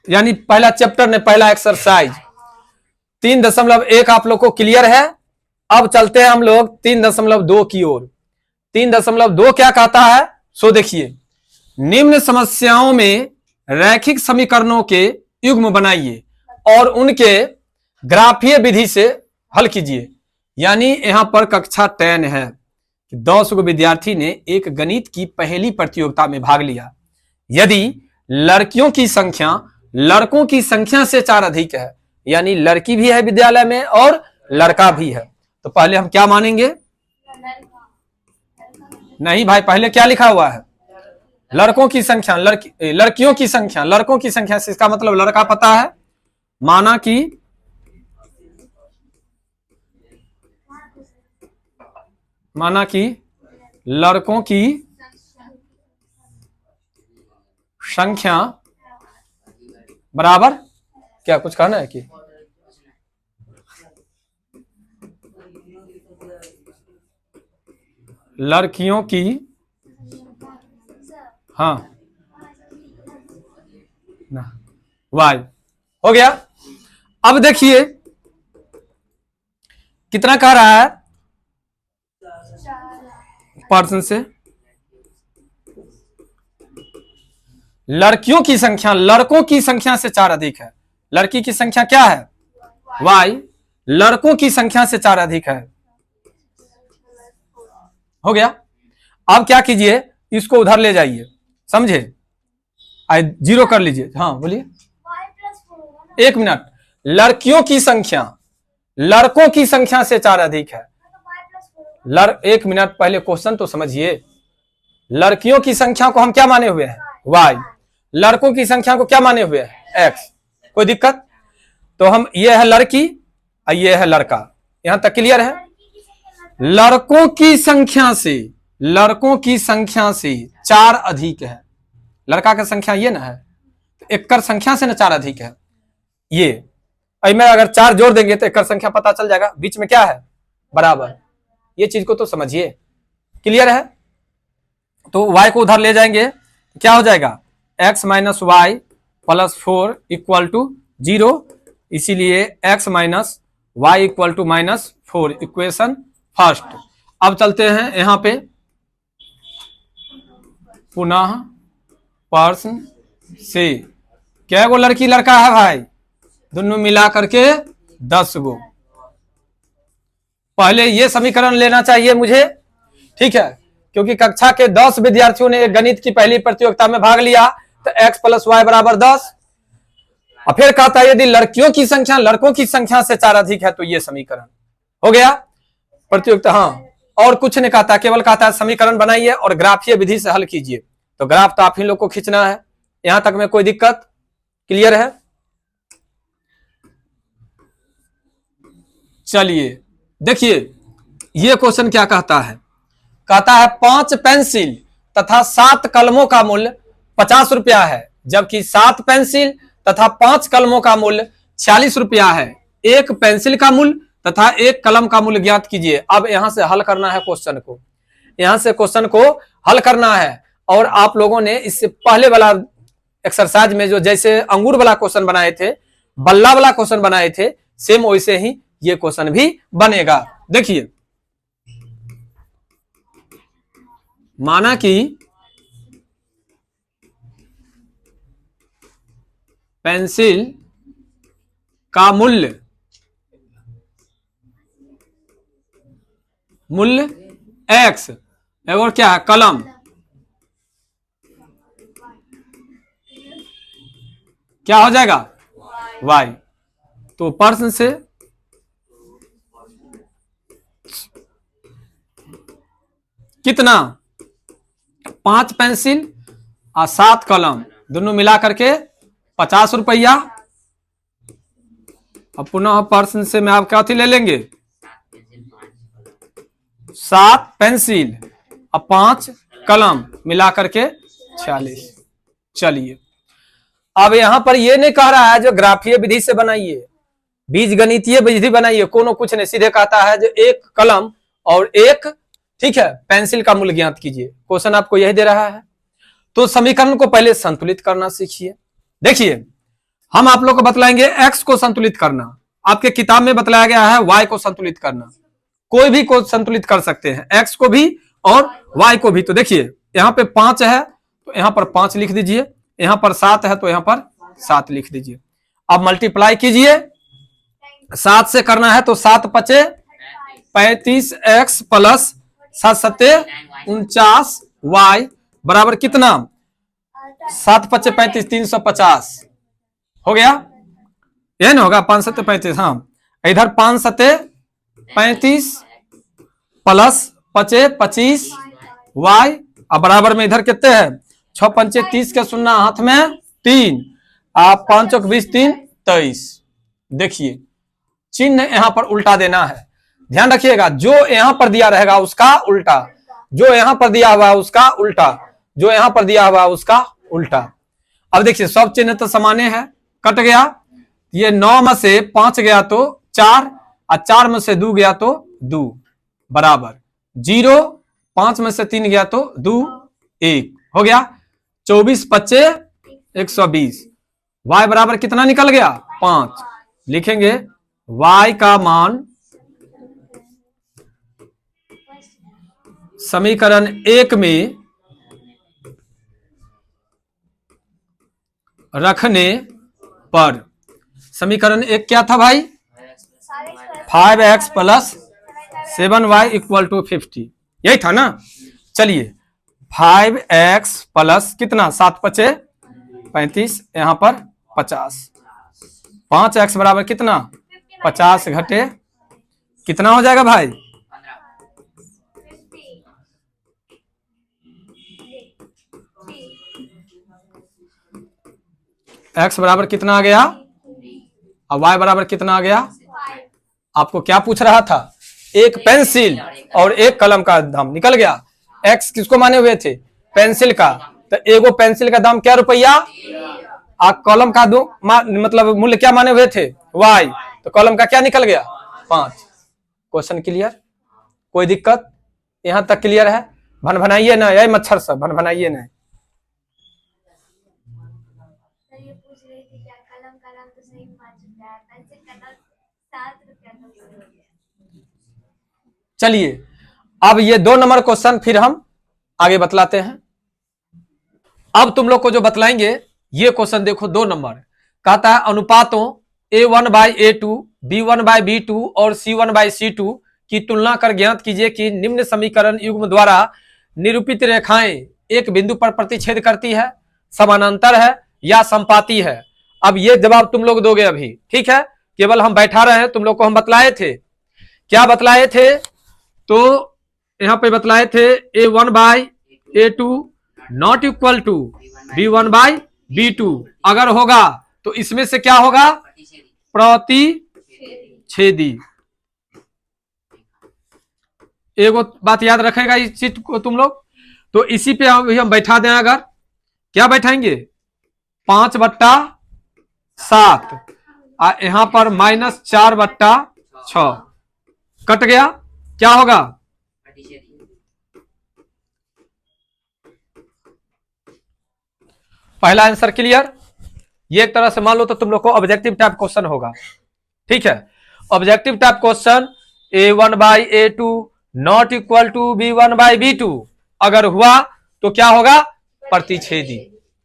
[SPEAKER 1] यानी पहला चैप्टर ने पहला एक्सरसाइज 3.1 आप लोग को क्लियर है। अब चलते हैं हम लोग 3.2 की ओर। 3.2 क्या कहता है सो देखिए, निम्न समस्याओं में रैखिक समीकरणों के युग्म बनाइए और उनके ग्राफीय विधि से हल कीजिए। यानी यहां पर कक्षा 10 है कि 10 गो विद्यार्थी ने एक गणित की पहली प्रतियोगिता में भाग लिया। यदि लड़कियों की संख्या लड़कों की संख्या से 4 अधिक है, यानी लड़की भी है विद्यालय में और लड़का भी है, तो पहले हम क्या मानेंगे? नहीं भाई, पहले क्या लिखा हुआ है? लड़कों की संख्या, लड़कियों की संख्या, लड़कों की संख्या से इसका मतलब लड़का पता है। माना कि लड़कों की संख्या बराबर क्या कुछ कहना है कि लड़कियों की, हाँ ना वाई हो गया। अब देखिए कितना कह रहा है पर्सन से लड़कियों की संख्या लड़कों की संख्या से 4 अधिक है। लड़की की संख्या क्या है? y, लड़कों की संख्या से 4 अधिक है। हो गया। अब क्या कीजिए, इसको उधर ले जाइए, समझे? जीरो कर लीजिए। हाँ बोलिए। 1 मिनट। लड़कियों की संख्या लड़कों की संख्या से 4 अधिक है। 1 मिनट पहले क्वेश्चन तो समझिए। लड़कियों की संख्या को हम क्या माने हुए हैं? y। लड़कों की संख्या को क्या माने हुए हैं? x। कोई दिक्कत? तो हम, ये है लड़की और ये है लड़का। यहां तक क्लियर है? लड़कों की संख्या से 4 अधिक है। लड़का की संख्या ये ना है, तो एक संख्या से ना 4 अधिक है। ये में अगर 4 जोड़ देंगे तो एक संख्या पता चल जाएगा। बीच में क्या है? बराबर। ये चीज को तो समझिए। क्लियर है? तो y को उधर ले जाएंगे, क्या हो जाएगा? x minus y plus 4 equal to 0। इसीलिए x minus y equal to -4 equation first. अब चलते हैं यहां पे, पुनः प्रश्न से। क्या गो लड़की लड़का है भाई? दोनों मिला करके 10 गो। पहले ये समीकरण लेना चाहिए मुझे, ठीक है? क्योंकि कक्षा के 10 विद्यार्थियों ने गणित की पहली प्रतियोगिता में भाग लिया, तो x प्लस वाई बराबर 10। और फिर कहता है यदि लड़कियों की संख्या लड़कों की संख्या से 4 अधिक है तो ये समीकरण हो गया प्रतियोगिता। हाँ, और कुछ नहीं कहता, केवल कहता है समीकरण बनाइए और ग्राफीय विधि से हल कीजिए। तो ग्राफ तो आप ही लोग को खींचना है। यहां तक में कोई दिक्कत? क्लियर है? चलिए देखिए, ये क्वेश्चन क्या कहता है? कहता है 5 पेंसिल तथा 7 कलमों का मूल्य 50 रुपया है, जबकि 7 पेंसिल तथा 5 कलमों का मूल्य 46 रुपया है। एक पेंसिल का मूल्य तथा एक कलम का मूल्य ज्ञात कीजिए। अब यहां से हल करना है क्वेश्चन को, यहां से क्वेश्चन को हल करना है। और आप लोगों ने इससे पहले वाला एक्सरसाइज में जो जैसे अंगूर वाला क्वेश्चन बनाए थे, बल्ला वाला क्वेश्चन बनाए थे, सेम वैसे ही ये क्वेश्चन भी बनेगा। देखिए, माना कि पेंसिल का मूल्य x और क्या है? कलम क्या हो जाएगा? y। तो प्रश्न से कितना? 5 पेंसिल और 7 कलम दोनों मिला करके 50 रुपया। अब पुनः प्रश्न से में आप क्या ले लेंगे? 7 पेंसिल और 5 कलम मिला करके 46। चलिए, अब यहां पर ये नहीं कह रहा है जो ग्राफीय विधि से बनाइए, बीज गणितीय विधि बनाइए, कोनो कुछ नहीं। सीधे कहता है जो एक कलम और एक, ठीक है, पेंसिल का मूल्य ज्ञात कीजिए। क्वेश्चन आपको यही दे रहा है। तो समीकरण को पहले संतुलित करना सीखिए। देखिए, हम आप लोग को बतलाएंगे x को संतुलित करना। आपके किताब में बतलाया गया है y को संतुलित करना। कोई भी को संतुलित कर सकते हैं, x को भी और y को भी। तो देखिए, यहां पे 5 है तो यहां पर 5 लिख दीजिए, यहां पर 7 है तो यहां पर 7 लिख दीजिए। अब मल्टीप्लाई कीजिए, 7 से करना है तो 7 पचे 35x प्लस 7 सत्ते 49 y बराबर कितना? 7 पचे 35, 350 हो गया। यह ना होगा? 5 सत्ते 35। हाँ, इधर 5 सत्ते 35 प्लस पचे 25 y और बराबर में इधर कितने हैं? 6 पंचे 30 के सुनना हाथ में 3, आप 5 चौक 20, 3 23। देखिए, चिन्ह यहां पर उल्टा देना है। ध्यान रखिएगा, जो यहां पर दिया रहेगा उसका उल्टा, जो यहां पर दिया हुआ है उसका उल्टा, जो यहां पर दिया हुआ है उसका उल्टा। अब देखिए, सब चिन्ह तो समाने है, कट गया। ये 9 में से 5 गया तो 4 और 4 में से 2 गया तो 2 बराबर 0। 5 में से 3 गया तो 2 1 हो गया। 24 पच्चे 120 y बराबर कितना निकल गया? 5। लिखेंगे y का मान समीकरण 1 में रखने पर समीकरण एक क्या था भाई? 5x plus 7y equal to 50, यही था ना। चलिए 5x प्लस कितना, 7 पचे 35, यहां पर 50, 5x बराबर कितना, 50 घटे कितना हो जाएगा भाई? x बराबर कितना आ गया और y बराबर कितना आ गया? आपको क्या पूछ रहा था? एक पेंसिल और एक कलम का दाम निकल गया। x किसको माने हुए थे? पेंसिल का। तो एगो पेंसिल का दाम क्या रुपया? कलम का दो मतलब मूल्य क्या माने हुए थे? y। तो कलम का क्या निकल गया? 5। Question clear? कोई दिक्कत? यहां तक क्लियर है? भनभनाइए ना, यही मच्छर सब भनभनाइए ना। चलिए अब ये 2 नंबर क्वेश्चन फिर हम आगे बतलाते हैं। अब तुम लोग को जो बतलाएंगे ये क्वेश्चन देखो 2 नंबर कहता है अनुपातों A1/A2, B1/B2 और C1/C2 की तुलना कर ज्ञात कीजिए कि निम्न समीकरण युग्म द्वारा निरूपित रेखाएं एक बिंदु पर प्रतिच्छेद करती है, समानांतर है या संपाती है। अब ये जवाब तुम लोग दोगे अभी, ठीक है? केवल हम बैठा रहे हैं, तुम लोग को हम बतलाए थे। क्या बतलाए थे? तो यहां पे बतलाए थे A1/A2 not equal to B1/B2। अगर होगा तो इसमें से क्या होगा? प्रतिच्छेदी। एगो बात याद रखेगा इस चीज को तुम लोग। तो इसी पे हम बैठा दें। अगर क्या बैठाएंगे? 5/7 यहां पर -4/6 कट गया, क्या होगा? पहला आंसर क्लियर। ये एक तरह से मान लो तो तुम लोग को ऑब्जेक्टिव टाइप क्वेश्चन होगा, ठीक है? Objective type question A1/A2 not equal to B1/B2 अगर हुआ तो क्या होगा? प्रतिच्छेदी।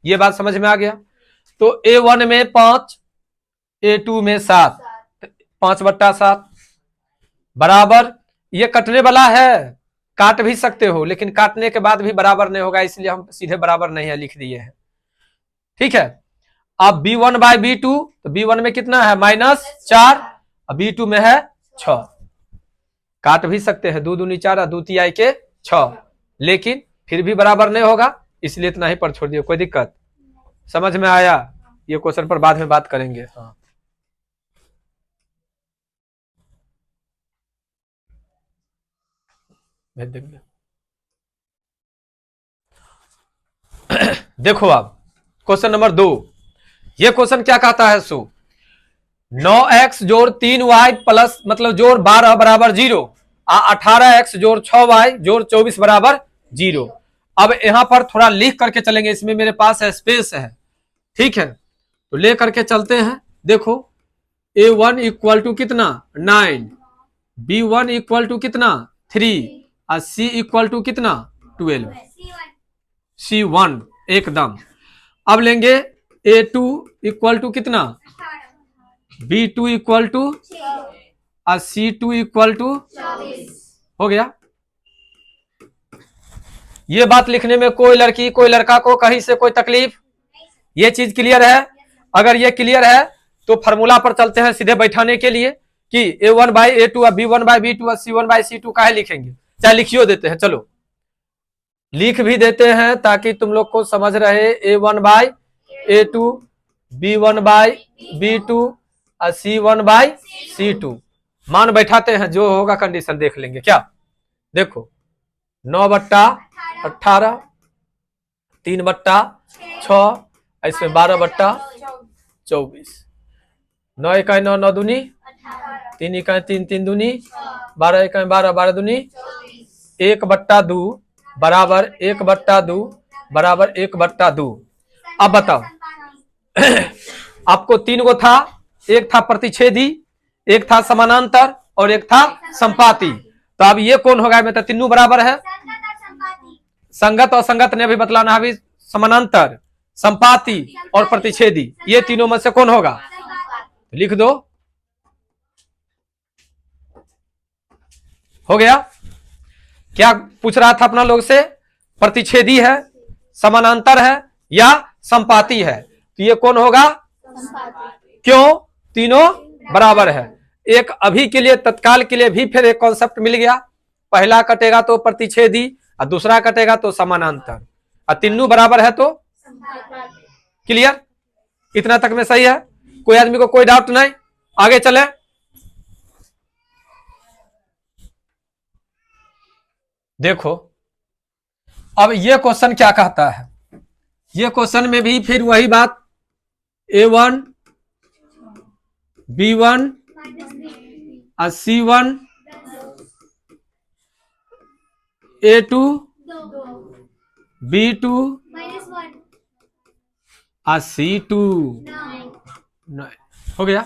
[SPEAKER 1] ये बात समझ में आ गया। तो A1 में 5, A2 में 7, 5/7 बराबर, ये कटने वाला है, काट भी सकते हो लेकिन काटने के बाद भी बराबर नहीं होगा, इसलिए हम सीधे बराबर नहीं है लिख दिए हैं, ठीक है? अब B1/B2, तो B1 में कितना है? -4, B2 में है 6। काट भी सकते हैं, 2 दूनी 4 और 2 तिहाई के 6, लेकिन फिर भी बराबर नहीं होगा, इसलिए इतना ही पर छोड़ दिया। कोई दिक्कत? समझ में आया? ये क्वेश्चन पर बाद में बात करेंगे। हाँ भेज देंगे। देखो अब क्वेश्चन नंबर 2। ये क्वेश्चन क्या कहता है? सो 9x जोड़ 3y प्लस मतलब जोड़ 12 बराबर 0, 18x जोड़ 6y जोड़ 24 बराबर 0। अब यहां पर थोड़ा लिख करके चलेंगे, इसमें मेरे पास स्पेस है, ठीक है? तो ले करके चलते हैं। देखो A1 इक्वल टू कितना? 9, B1 इक्वल टू कितना? 3 और C इक्वल टू कितना? 12। C1 एकदम। अब लेंगे A2 इक्वल टू कितना? B2 इक्वल टू और C2 इक्वल टू हो गया। ये बात लिखने में कोई लड़की कोई लड़का को कहीं से कोई तकलीफ? ये चीज क्लियर है? अगर ये क्लियर है तो फॉर्मूला पर चलते हैं सीधे बैठाने के लिए कि A1/A2 और B1/B2 और C1/C2 काहे लिखेंगे? चाहे लिखियो देते हैं, चलो लिख भी देते हैं ताकि तुम लोग को समझ रहे। A1/A2 B1/B2 और C1/C2 मान बैठाते हैं, जो होगा कंडीशन देख लेंगे। क्या देखो 9/18, 3/6, इसमें 12/24, 9 इकाई 9, 9 दूनी 3 इकाई 3, 3 दूनी 12 इकाई 12, 12 दूनी 1/2 बराबर 1/2 बराबर 1/2। अब बताओ आपको 3 गो था, एक था प्रतिच्छेदी, एक था समानांतर और एक था संपाती। तो अब ये कौन होगा? मतलब तीनों बराबर है। संगत और संगत ने अभी बतलाना है। अभी समानांतर संपाती और प्रतिच्छेदी, ये तीनों में से कौन होगा? लिख दो। हो गया। क्या पूछ रहा था अपना लोग से? प्रतिच्छेदी है, समानांतर है या संपाती है? तो ये कौन होगा? क्यों? तीनों बराबर है। एक अभी के लिए, तत्काल के लिए भी फिर एक कॉन्सेप्ट मिल गया। पहला कटेगा तो प्रतिच्छेदी और दूसरा कटेगा तो समानांतर, और तीनों बराबर है तो क्लियर। इतना तक में सही है? कोई आदमी को कोई डाउट नहीं? आगे चले। देखो अब ये क्वेश्चन क्या कहता है। ये क्वेश्चन में भी फिर वही बात, A1 B1 और C1 A2 B2 और C2। हो गया।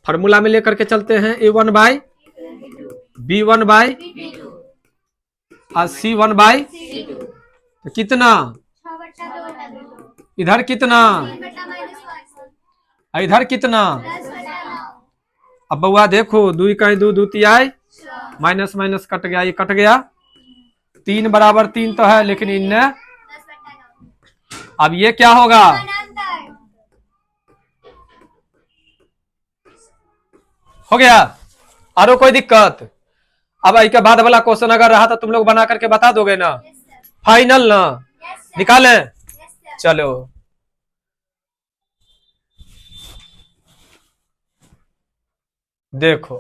[SPEAKER 1] फॉर्मूला में लेकर के चलते हैं, A1 बाई B1 बाई और C1 बाई, तो कितना? इधर कितना? इधर कितना? अब बउआ देखो, 2 का 2 2 तिहाई, माइनस माइनस कट गया, ये कट गया। 3 बराबर 3 तो है, लेकिन इनने, अब ये क्या होगा? हो गया। और कोई दिक्कत? अब इसके बाद वाला क्वेश्चन अगर रहा तो तुम लोग बना करके बता दोगे ना? फाइनल ना? निकालें? चलो देखो,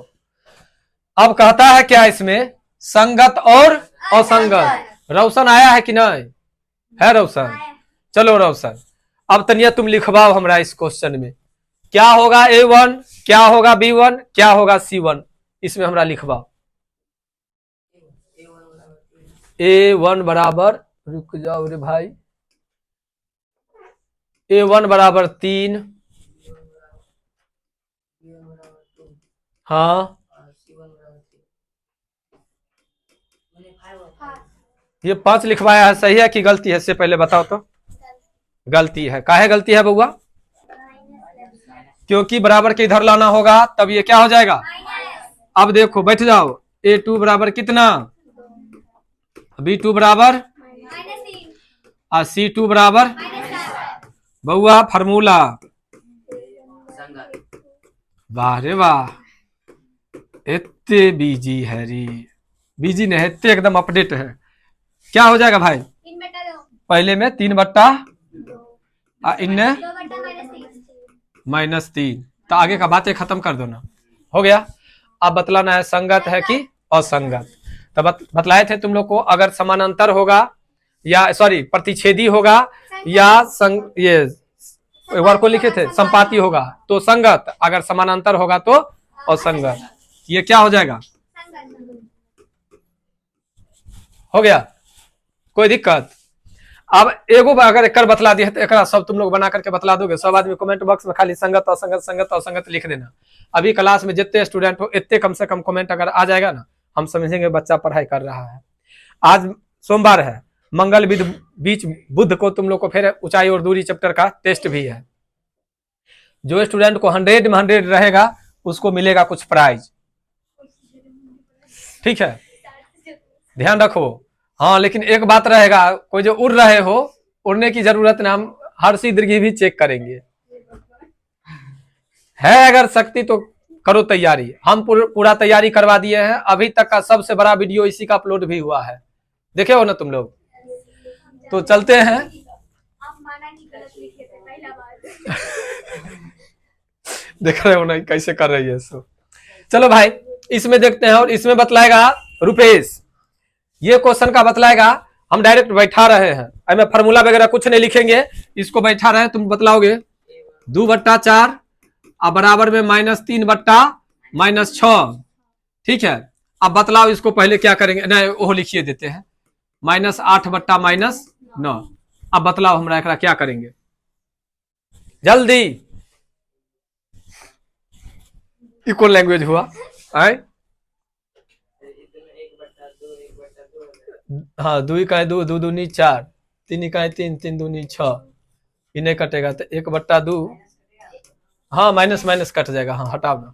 [SPEAKER 1] अब कहता है क्या इसमें? संगत और असंगत। रोशन आया है कि नहीं है? रोशन, चलो रोशन, अब तनिया तुम लिखवाओ हमरा इस क्वेश्चन में क्या होगा A1, क्या होगा B1, क्या होगा C1, इसमें हमरा लिखवाओ। A1 बराबर, रुक जाओ रे भाई, A1 बराबर 3, हाँ ये 5 लिखवाया है, सही है कि गलती है? इससे पहले बताओ तो। गलती है। काहे गलती है बउआ? क्योंकि बराबर के इधर लाना होगा, तब ये क्या हो जाएगा? अब देखो, बैठ जाओ। A2 बराबर कितना? B2 बराबर और C2 बराबर, बउआ फार्मूला, वाह रे वाह, इतने बीजी है रे, बीजी नहीं, इतने एकदम अपडेट है। क्या हो जाएगा भाई? पहले में 3 बट्टा इनने -3, तो आगे का बातें खत्म कर दो ना। हो गया। अब बतलाना है संगत है कि असंगत। तो बतलाए थे तुम लोग को, अगर समानांतर होगा या सॉरी प्रतिच्छेदी होगा या ये वर्ड को लिखे थे संपाती होगा तो संगत, अगर समानांतर होगा तो असंगत। ये क्या हो जाएगा? हो गया। कोई दिक्कत? अब एगो अगर एक बतला दिया तो एक सब तुम लोग बना करके बतला दोगे? सब आदमी कमेंट बॉक्स में खाली संगत असंगत संगत असंगत लिख देना। अभी क्लास में जितने स्टूडेंट हो इतने कम से कम कमेंट अगर आ जाएगा ना, हम समझेंगे बच्चा पढ़ाई कर रहा है। आज सोमवार है, मंगल बीच बुध को तुम लोग को फिर ऊंचाई और दूरी चैप्टर का टेस्ट भी है। जो स्टूडेंट को 100 में 100 रहेगा उसको मिलेगा कुछ प्राइज, ठीक है? ध्यान रखो। हाँ, लेकिन एक बात रहेगा, कोई जो उड़ रहे हो, उड़ने की जरूरत ना, हम हर्षी दीर्घी भी चेक करेंगे। है अगर शक्ति तो करो तैयारी। हम पूरा तैयारी करवा दिए हैं। अभी तक का सबसे बड़ा वीडियो इसी का अपलोड भी हुआ है, देखे हो ना तुम लोग? तो चलते हैं। देख रहे हो ना कैसे कर रही है सो। चलो भाई, इसमें देखते हैं। और इसमें बतलाएगा रुपेश, ये क्वेश्चन का बतलाएगा। हम डायरेक्ट बैठा रहे हैं, मैं फार्मूला वगैरह कुछ नहीं लिखेंगे, इसको बैठा रहे तुम बतलाओगे। 2/4 अब बराबर में -3 बट्टा -6, ठीक है? अब बतलाओ इसको पहले क्या करेंगे? नहीं वो लिखिए देते हैं, -8 बट्टा -9। अब बतलाओ हमरा एकरा क्या करेंगे जल्दी? इक्वल लैंग्वेज हुआ है। हाँ, 2 का 2 2 दूनी 4, 3 का 3 3 दूनी 6, ये नहीं कटेगा तो 1/2, हाँ माइनस माइनस कट जाएगा, हाँ हटाओ ना,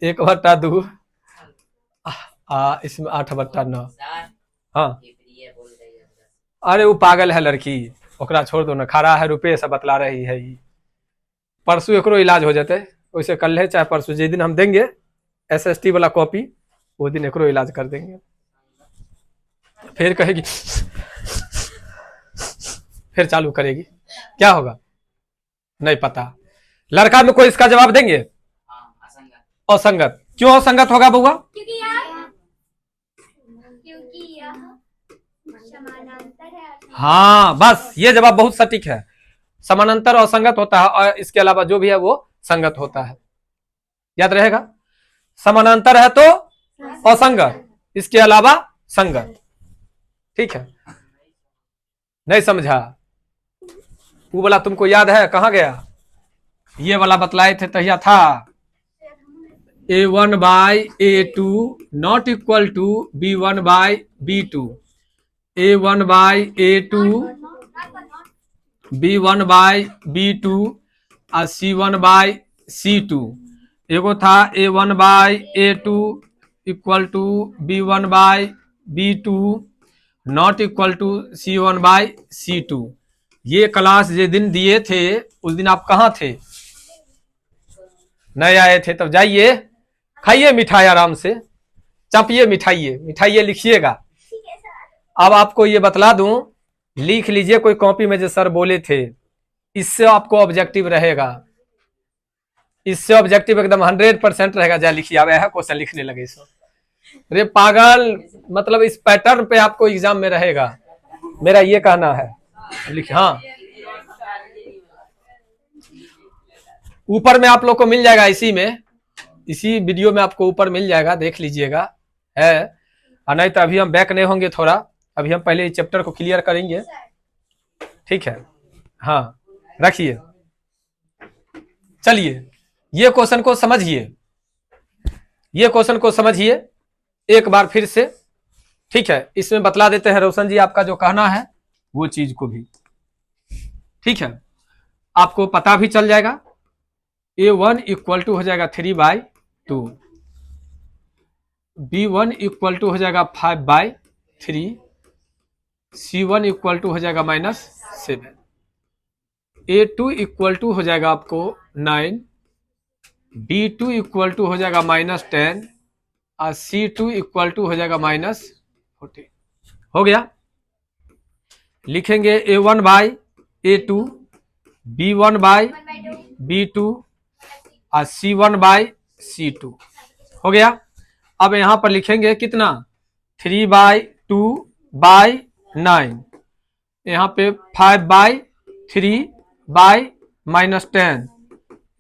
[SPEAKER 1] 1/2 इसमें 8/9। हाँ अरे वो पागल है लड़की, ओकरा छोड़ दो ना, खड़ा है रुपये से बतला रही है। ये परसों एकरो इलाज हो जाते, वैसे कल है चाहे परसों, जिस दिन हम देंगे SST वाला कॉपी वो दिन एकरो इलाज कर देंगे। फिर कहेगी, फिर चालू करेगी, क्या होगा नहीं पता। लड़का में कोई इसका जवाब देंगे? असंगत। क्यों असंगत होगा बउआ? हाँ बस ये जवाब बहुत सटीक है। समानांतर असंगत होता है और इसके अलावा जो भी है वो संगत होता है, याद रहेगा। समानांतर है तो असंगत, इसके अलावा संगत, ठीक है। नहीं समझा? वो वाला तुमको याद है, कहाँ गया? ये वाला बतलाए थे तहिया था, A1/A2 not equal to B1/B2, A1/A2 B1/B2 और C1/C2। एगो था A1/A2 equal to B1/B2 not equal to C1/C2। ये क्लास जिस दिन दिए थे उस दिन आप कहाँ थे? नहीं आए थे, तब जाइए खाइए मिठाई आराम से, चापिए मिठाइए, मिठाइए लिखिएगा। अब आपको ये बतला दूं, लिख लीजिए कोई कॉपी में जो सर बोले थे, इससे आपको ऑब्जेक्टिव रहेगा, इससे ऑब्जेक्टिव एकदम 100% रहेगा। जा लिखिए, अब यह क्वेश्चन लिखने लगे सो, अरे पागल, मतलब इस पैटर्न पे आपको एग्जाम में रहेगा, मेरा ये कहना है। लिखिए, हाँ ऊपर में आप लोग को मिल जाएगा, इसी वीडियो में आपको ऊपर मिल जाएगा, देख लीजिएगा है। और नहीं तो अभी हम बैक नहीं होंगे थोड़ा, अभी हम पहले इस चैप्टर को क्लियर करेंगे, ठीक है। हाँ रखिए, चलिए ये क्वेश्चन को समझिए, ये क्वेश्चन को समझिए एक बार फिर से, ठीक है। इसमें बतला देते हैं रोशन जी आपका जो कहना है वो चीज को भी, ठीक है, आपको पता भी चल जाएगा। A1 इक्वल टू हो जाएगा 3/2, B1 इक्वल टू हो जाएगा 5/3, C1 इक्वल टू हो जाएगा -7, A2 इक्वल टू हो जाएगा आपको 9, B2 इक्वल टू हो जाएगा -10 और C2 इक्वल टू हो जाएगा -40। हो गया? लिखेंगे A1/A2, B1/B2 और C1/C2। हो गया? अब यहां पर लिखेंगे कितना, 3/2/9, यहाँ पे 5/3/-10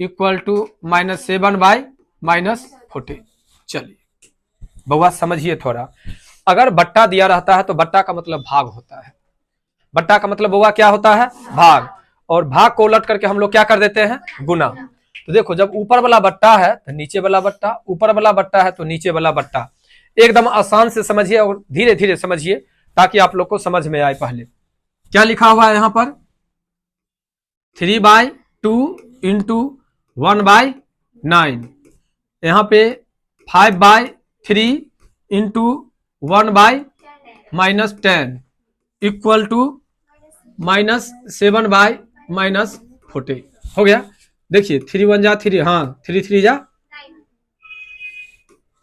[SPEAKER 1] इक्वल टू -7/-40। चलिए बउआ समझिए थोड़ा, अगर बट्टा दिया रहता है तो बट्टा का मतलब भाग होता है, बट्टा का मतलब बउआ क्या होता है? भाग। और भाग को उलट करके हम लोग क्या कर देते हैं? गुना। तो देखो, जब ऊपर वाला बट्टा है तो नीचे वाला बट्टा, ऊपर वाला बट्टा है तो नीचे वाला बट्टा। एकदम आसान से समझिए और धीरे धीरे समझिए ताकि आप लोग को समझ में आए। पहले क्या लिखा हुआ है यहाँ पर? 3/2 इंटू 1/9, यहाँ पे 5/3 इंटू 1/-10 इक्वल टू -7/-40। हो गया? देखिए 3 1 जा 3, हाँ 3 3 जा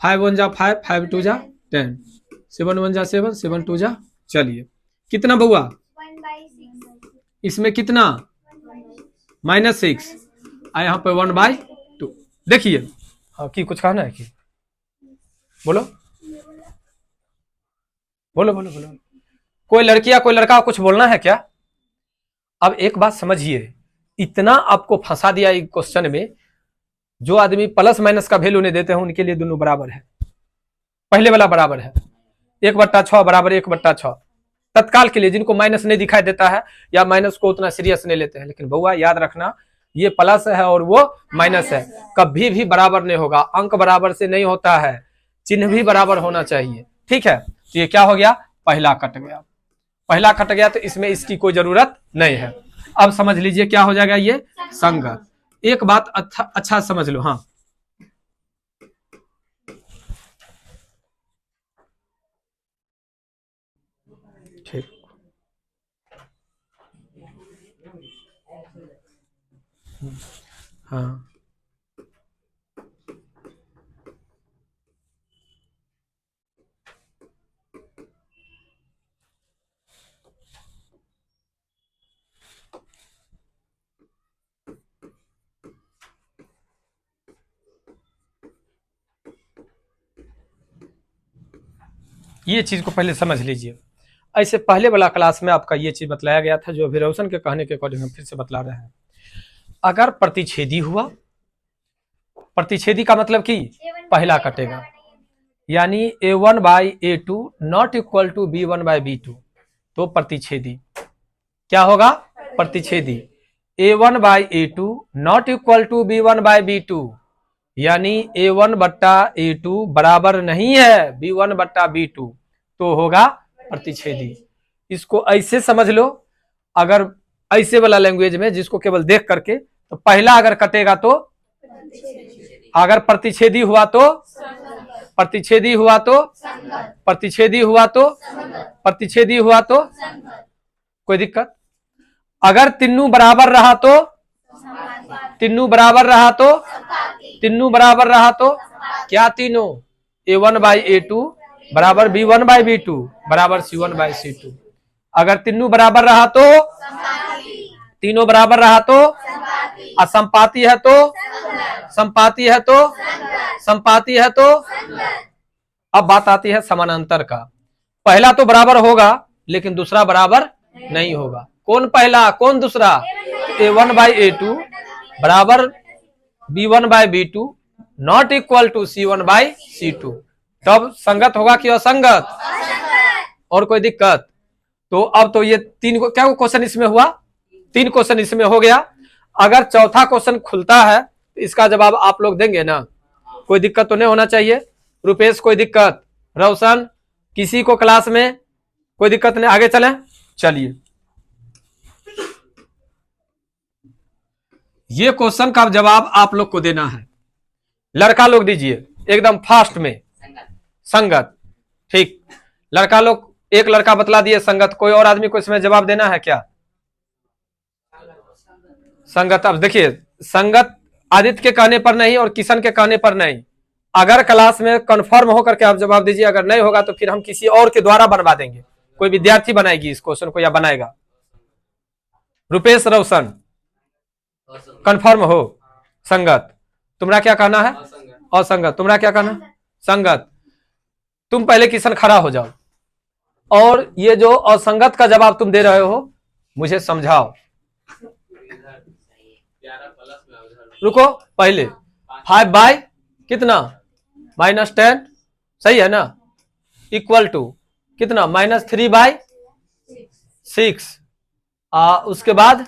[SPEAKER 1] 5 1 जा 5, 5 2 जा 10, 7 1 जा 7, 7 2 जा। चलिए कितना बउआ? इसमें कितना? -6 और यहाँ पे 1/2। देखिए, हाँ की कुछ कहना है कि बोलो बोलो बोलो बोलो। कोई लड़की या कोई लड़का कुछ बोलना है क्या? अब एक बात समझिए, इतना आपको फंसा दिया एक क्वेश्चन में, जो आदमी प्लस माइनस का वैल्यू नहीं देते हैं उनके लिए दोनों बराबर है। पहले वाला बराबर है 1/6 बराबर 1/6, तत्काल के लिए जिनको माइनस नहीं दिखाई देता है या माइनस को उतना सीरियस नहीं लेते हैं। लेकिन बउआ याद रखना, ये प्लस है और वो माइनस है, कभी भी बराबर नहीं होगा। अंक बराबर से नहीं होता है, चिन्ह भी बराबर होना चाहिए, ठीक है। तो ये क्या हो गया? पहला कट गया, पहला कट गया, तो इसमें इसकी कोई जरूरत नहीं है। अब समझ लीजिए क्या हो जाएगा ये संगत। एक बात अच्छा समझ लो। हाँ ठीक। हाँ ये चीज को पहले समझ लीजिए। ऐसे पहले वाला क्लास में आपका ये चीज बतलाया गया था, जो अभी रोशन के कहने के अकॉर्डिंग हम फिर से बतला रहे हैं। अगर प्रतिच्छेदी हुआ, प्रतिच्छेदी का मतलब कि पहला कटेगा, यानी a1 by a2 not equal to b1 by b2, तो प्रतिच्छेदी क्या होगा, प्रतिच्छेदी a1 by a2 not equal to b1 by b2, यानी a1 बट्टा a2 बराबर नहीं है b1 बट्टा b2, तो होगा प्रतिच्छेदी। इसको ऐसे समझ लो, अगर ऐसे वाला लैंग्वेज में जिसको केवल देख करके, तो पहला अगर कटेगा तो, अगर प्रतिच्छेदी हुआ तो, प्रतिच्छेदी हुआ तो, प्रतिच्छेदी हुआ तो, प्रतिच्छेदी हुआ तो, कोई दिक्कत। अगर तीनों बराबर रहा तो, तीनों बराबर रहा तो, तीनों बराबर रहा तो क्या, तीनों a1 बाई a2 बराबर b1 बाई b2 बराबर c1 बाई c2। अगर तीनों बराबर रहा तो, तीनों बराबर रहा तो, असंपाती है तो, संपाती है तो, संपाती है तो। अब बात आती है समानांतर का। पहला तो बराबर होगा लेकिन दूसरा बराबर नहीं होगा। कौन पहला कौन दूसरा, a1 बाई a2 बराबर b1 by b2 not equal to c1 by c2, तब संगत होगा कि असंगत। और कोई दिक्कत। तो अब तो ये तीन को क्या क्वेश्चन इसमें हुआ, तीन क्वेश्चन इसमें हो गया। अगर चौथा क्वेश्चन खुलता है तो इसका जवाब आप लोग देंगे ना, कोई दिक्कत तो नहीं होना चाहिए। रुपेश कोई दिक्कत, रोशन किसी को क्लास में कोई दिक्कत नहीं, आगे चलें। चलिए ये क्वेश्चन का जवाब आप लोग को देना है, लड़का लोग दीजिए एकदम फास्ट में। संगत, ठीक, लड़का लोग, एक लड़का बतला दिए संगत, कोई और आदमी को इसमें जवाब देना है क्या। संगत, अब देखिए संगत आदित्य के कहने पर नहीं और किशन के कहने पर नहीं, अगर क्लास में कंफर्म होकर के आप जवाब दीजिए, अगर नहीं होगा तो फिर हम किसी और के द्वारा बनवा देंगे, कोई विद्यार्थी बनाएगी इस क्वेश्चन को या बनाएगा। रुपेश रोशन कंफर्म हो। संगत तुम्हारा क्या कहना है, और संगत तुम्हारा क्या कहना है। संगत तुम पहले किशन खड़ा हो जाओ और ये जो असंगत का जवाब तुम दे रहे हो मुझे समझाओ। रुको पहले 5 बाई कितना -10, सही है ना, इक्वल टू कितना -3 बाई 6, उसके बाद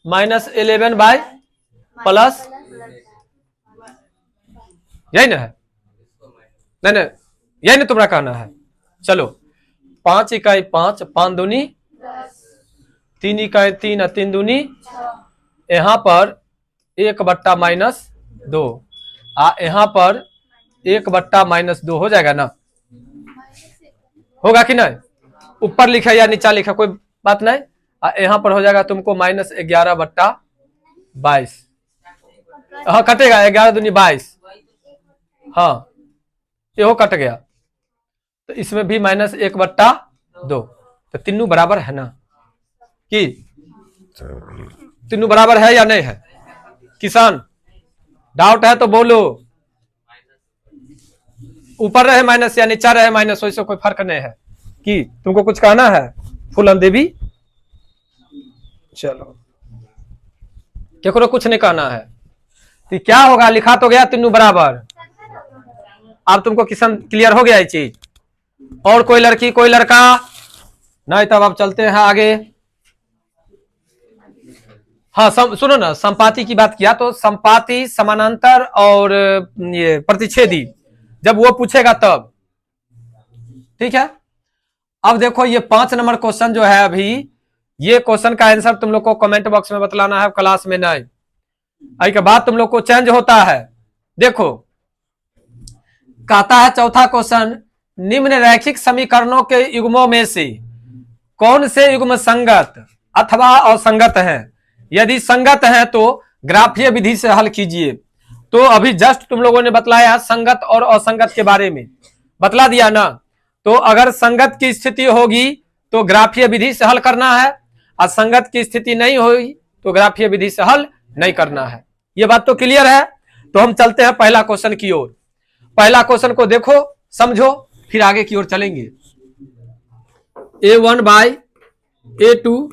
[SPEAKER 1] -11 बाई प्लस, यही ना है, नहीं नहीं यही ना तुम्हारा कहना है। चलो 5 इकाई 5, 5 दूनी 3 इकाई 3, 3 दूनी, यहाँ पर 1 बट्टा -2, यहाँ पर 1 बट्टा -2 हो जाएगा ना, होगा कि नहीं, ऊपर लिखा या नीचा लिखा कोई बात नहीं। यहाँ पर हो जाएगा तुमको -11 बट्टा 22, हाँ कटेगा 11 दूनी 22, हाँ ये हो कट गया, तो इसमें भी -1 बट्टा 2, तो तीनों बराबर है ना, कि तीनों बराबर है या नहीं है। किसान डाउट है तो बोलो, ऊपर रहे माइनस या नीचा रहे माइनस, वैसे कोई फर्क नहीं है। कि तुमको कुछ कहना है फूलन देवी, चलो केकरो कुछ नहीं कहना है, तो क्या होगा, लिखा तो गया तीनों बराबर। अब तुमको किसान क्लियर हो गया ये चीज। और कोई लड़की कोई लड़का नहीं, तब आप चलते हैं आगे। हाँ सुनो ना, संपाती की बात किया तो संपाती, समानांतर और ये प्रतिच्छेदी जब वो पूछेगा तब, ठीक है। अब देखो ये 5 नंबर क्वेश्चन जो है अभी, ये क्वेश्चन का आंसर तुम लोग को कमेंट बॉक्स में बतलाना है, क्लास में नहीं। आई के बाद तुम लोग को चेंज होता है। देखो कहता है चौथा क्वेश्चन, निम्न रैखिक समीकरणों के युग्मों में से कौन से युग्म संगत अथवा असंगत हैं? यदि संगत है तो ग्राफीय विधि से हल कीजिए। तो अभी जस्ट तुम लोगों ने बतलाया संगत और असंगत के बारे में, बतला दिया ना। तो अगर संगत की स्थिति होगी तो ग्राफीय विधि से हल करना है, असंगत की स्थिति नहीं होगी तो ग्राफीय विधि से हल नहीं करना है। ये बात तो क्लियर है। तो हम चलते हैं पहला क्वेश्चन की ओर। पहला क्वेश्चन को देखो, समझो, फिर आगे की ओर चलेंगे। A1 by A2,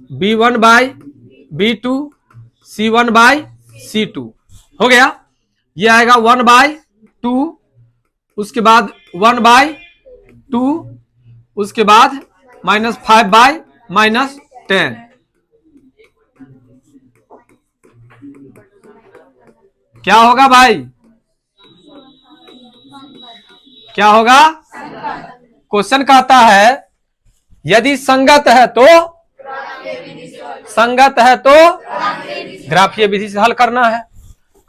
[SPEAKER 1] B1 by B2, C1 by C2 हो गया। ये आएगा 1/2, उसके बाद 1/2, उसके बाद -5/-10। क्या होगा भाई? क्या होगा? क्वेश्चन कहता है यदि संगत है तो ग्राफीय विधि से हल करना है।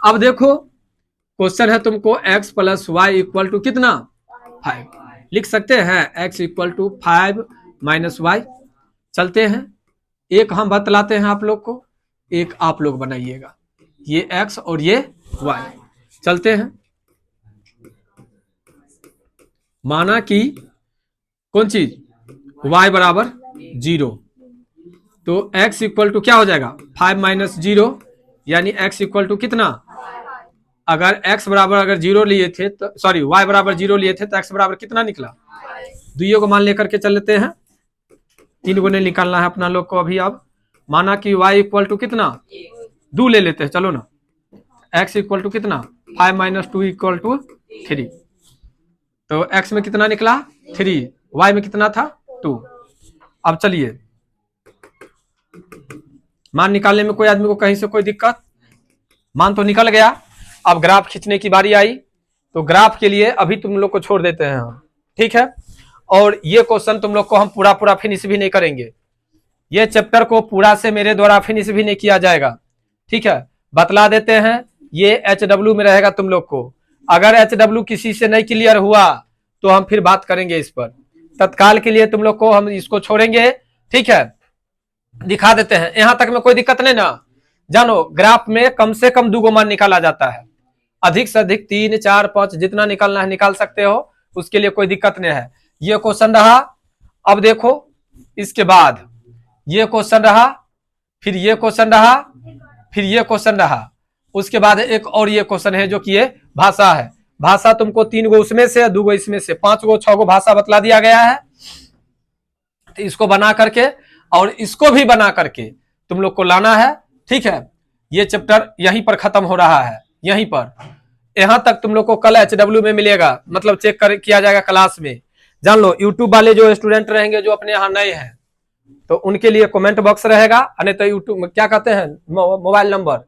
[SPEAKER 1] अब देखो क्वेश्चन है तुमको x + y = कितना? 5 लिख सकते हैं। x = 5 - y। चलते हैं, एक हम बतलाते हैं आप लोग को, एक आप लोग बनाइएगा। ये x और ये y। चलते हैं, माना कि कौन चीज y = 0, तो x = क्या हो जाएगा? 5 - 0 यानी x = कितना? अगर x बराबर अगर 0 लिए थे तो सॉरी y बराबर 0 लिए थे तो x बराबर कितना निकला? दुइयों को मान लेकर के चल लेते हैं, 3 को नहीं निकालना है अपना लोग को अभी। अब माना कि y = कितना? 2 ले लेते हैं, चलो ना। x = कितना? 5 - 2 = 3। तो x में कितना निकला? 3, y में कितना था? 2। अब चलिए, मान निकालने में कोई आदमी को कहीं से कोई दिक्कत? मान तो निकल गया। अब ग्राफ खींचने की बारी आई, तो ग्राफ के लिए अभी तुम लोग को छोड़ देते हैं हम, ठीक है। और ये क्वेश्चन तुम लोग को हम पूरा फिनिश भी नहीं करेंगे, ये चैप्टर को पूरा से मेरे द्वारा फिनिश भी नहीं किया जाएगा, ठीक है। बतला देते हैं, ये HW में रहेगा तुम लोग को। अगर HW किसी से नहीं क्लियर हुआ तो हम फिर बात करेंगे इस पर। तत्काल के लिए तुम लोग को हम इसको छोड़ेंगे, ठीक है। दिखा देते हैं, यहां तक में कोई दिक्कत नहीं ना। जानो ग्राफ में कम से कम 2 गो मान निकाला जाता है, अधिक से अधिक 3, 4, 5 जितना निकालना है निकाल सकते हो, उसके लिए कोई दिक्कत नहीं है। ये क्वेश्चन रहा। अब देखो इसके बाद ये क्वेश्चन रहा, फिर ये क्वेश्चन रहा, फिर ये क्वेश्चन रहा, उसके बाद एक और ये क्वेश्चन है जो कि ये भाषा है। भाषा तुमको 3 गो उसमें से, 2 गो इसमें से, 5 गो 6 गो भाषा बतला दिया गया है। तो इसको बना करके और इसको भी बना करके तुम लोग को लाना है, ठीक है। ये चैप्टर यहीं पर खत्म हो रहा है, यहीं पर। यहां तक तुम लोग को कल HW में मिलेगा, मतलब चेक किया जाएगा क्लास में। जान लो, यूट्यूब वाले जो स्टूडेंट रहेंगे जो अपने यहाँ नए हैं तो उनके लिए कमेंट बॉक्स रहेगा, नहीं तो यूट्यूब में क्या कहते हैं मोबाइल नंबर।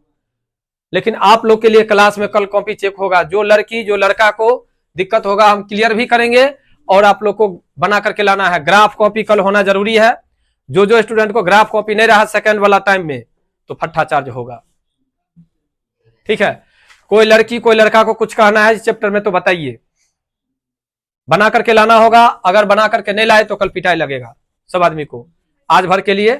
[SPEAKER 1] लेकिन आप लोग के लिए क्लास में कल कॉपी चेक होगा। जो लड़की जो लड़का को दिक्कत होगा हम क्लियर भी करेंगे, और आप लोग को बना करके लाना है। ग्राफ कॉपी कल होना जरूरी है। जो स्टूडेंट को ग्राफ कॉपी नहीं रहा सेकंड वाला टाइम में तो फट्टा चार्ज होगा, ठीक है। कोई लड़की कोई लड़का को कुछ कहना है इस चैप्टर में तो बताइए, बना करके लाना होगा। अगर बना करके नहीं लाए तो कल पिटाई लगेगा सब आदमी को। आज भर के लिए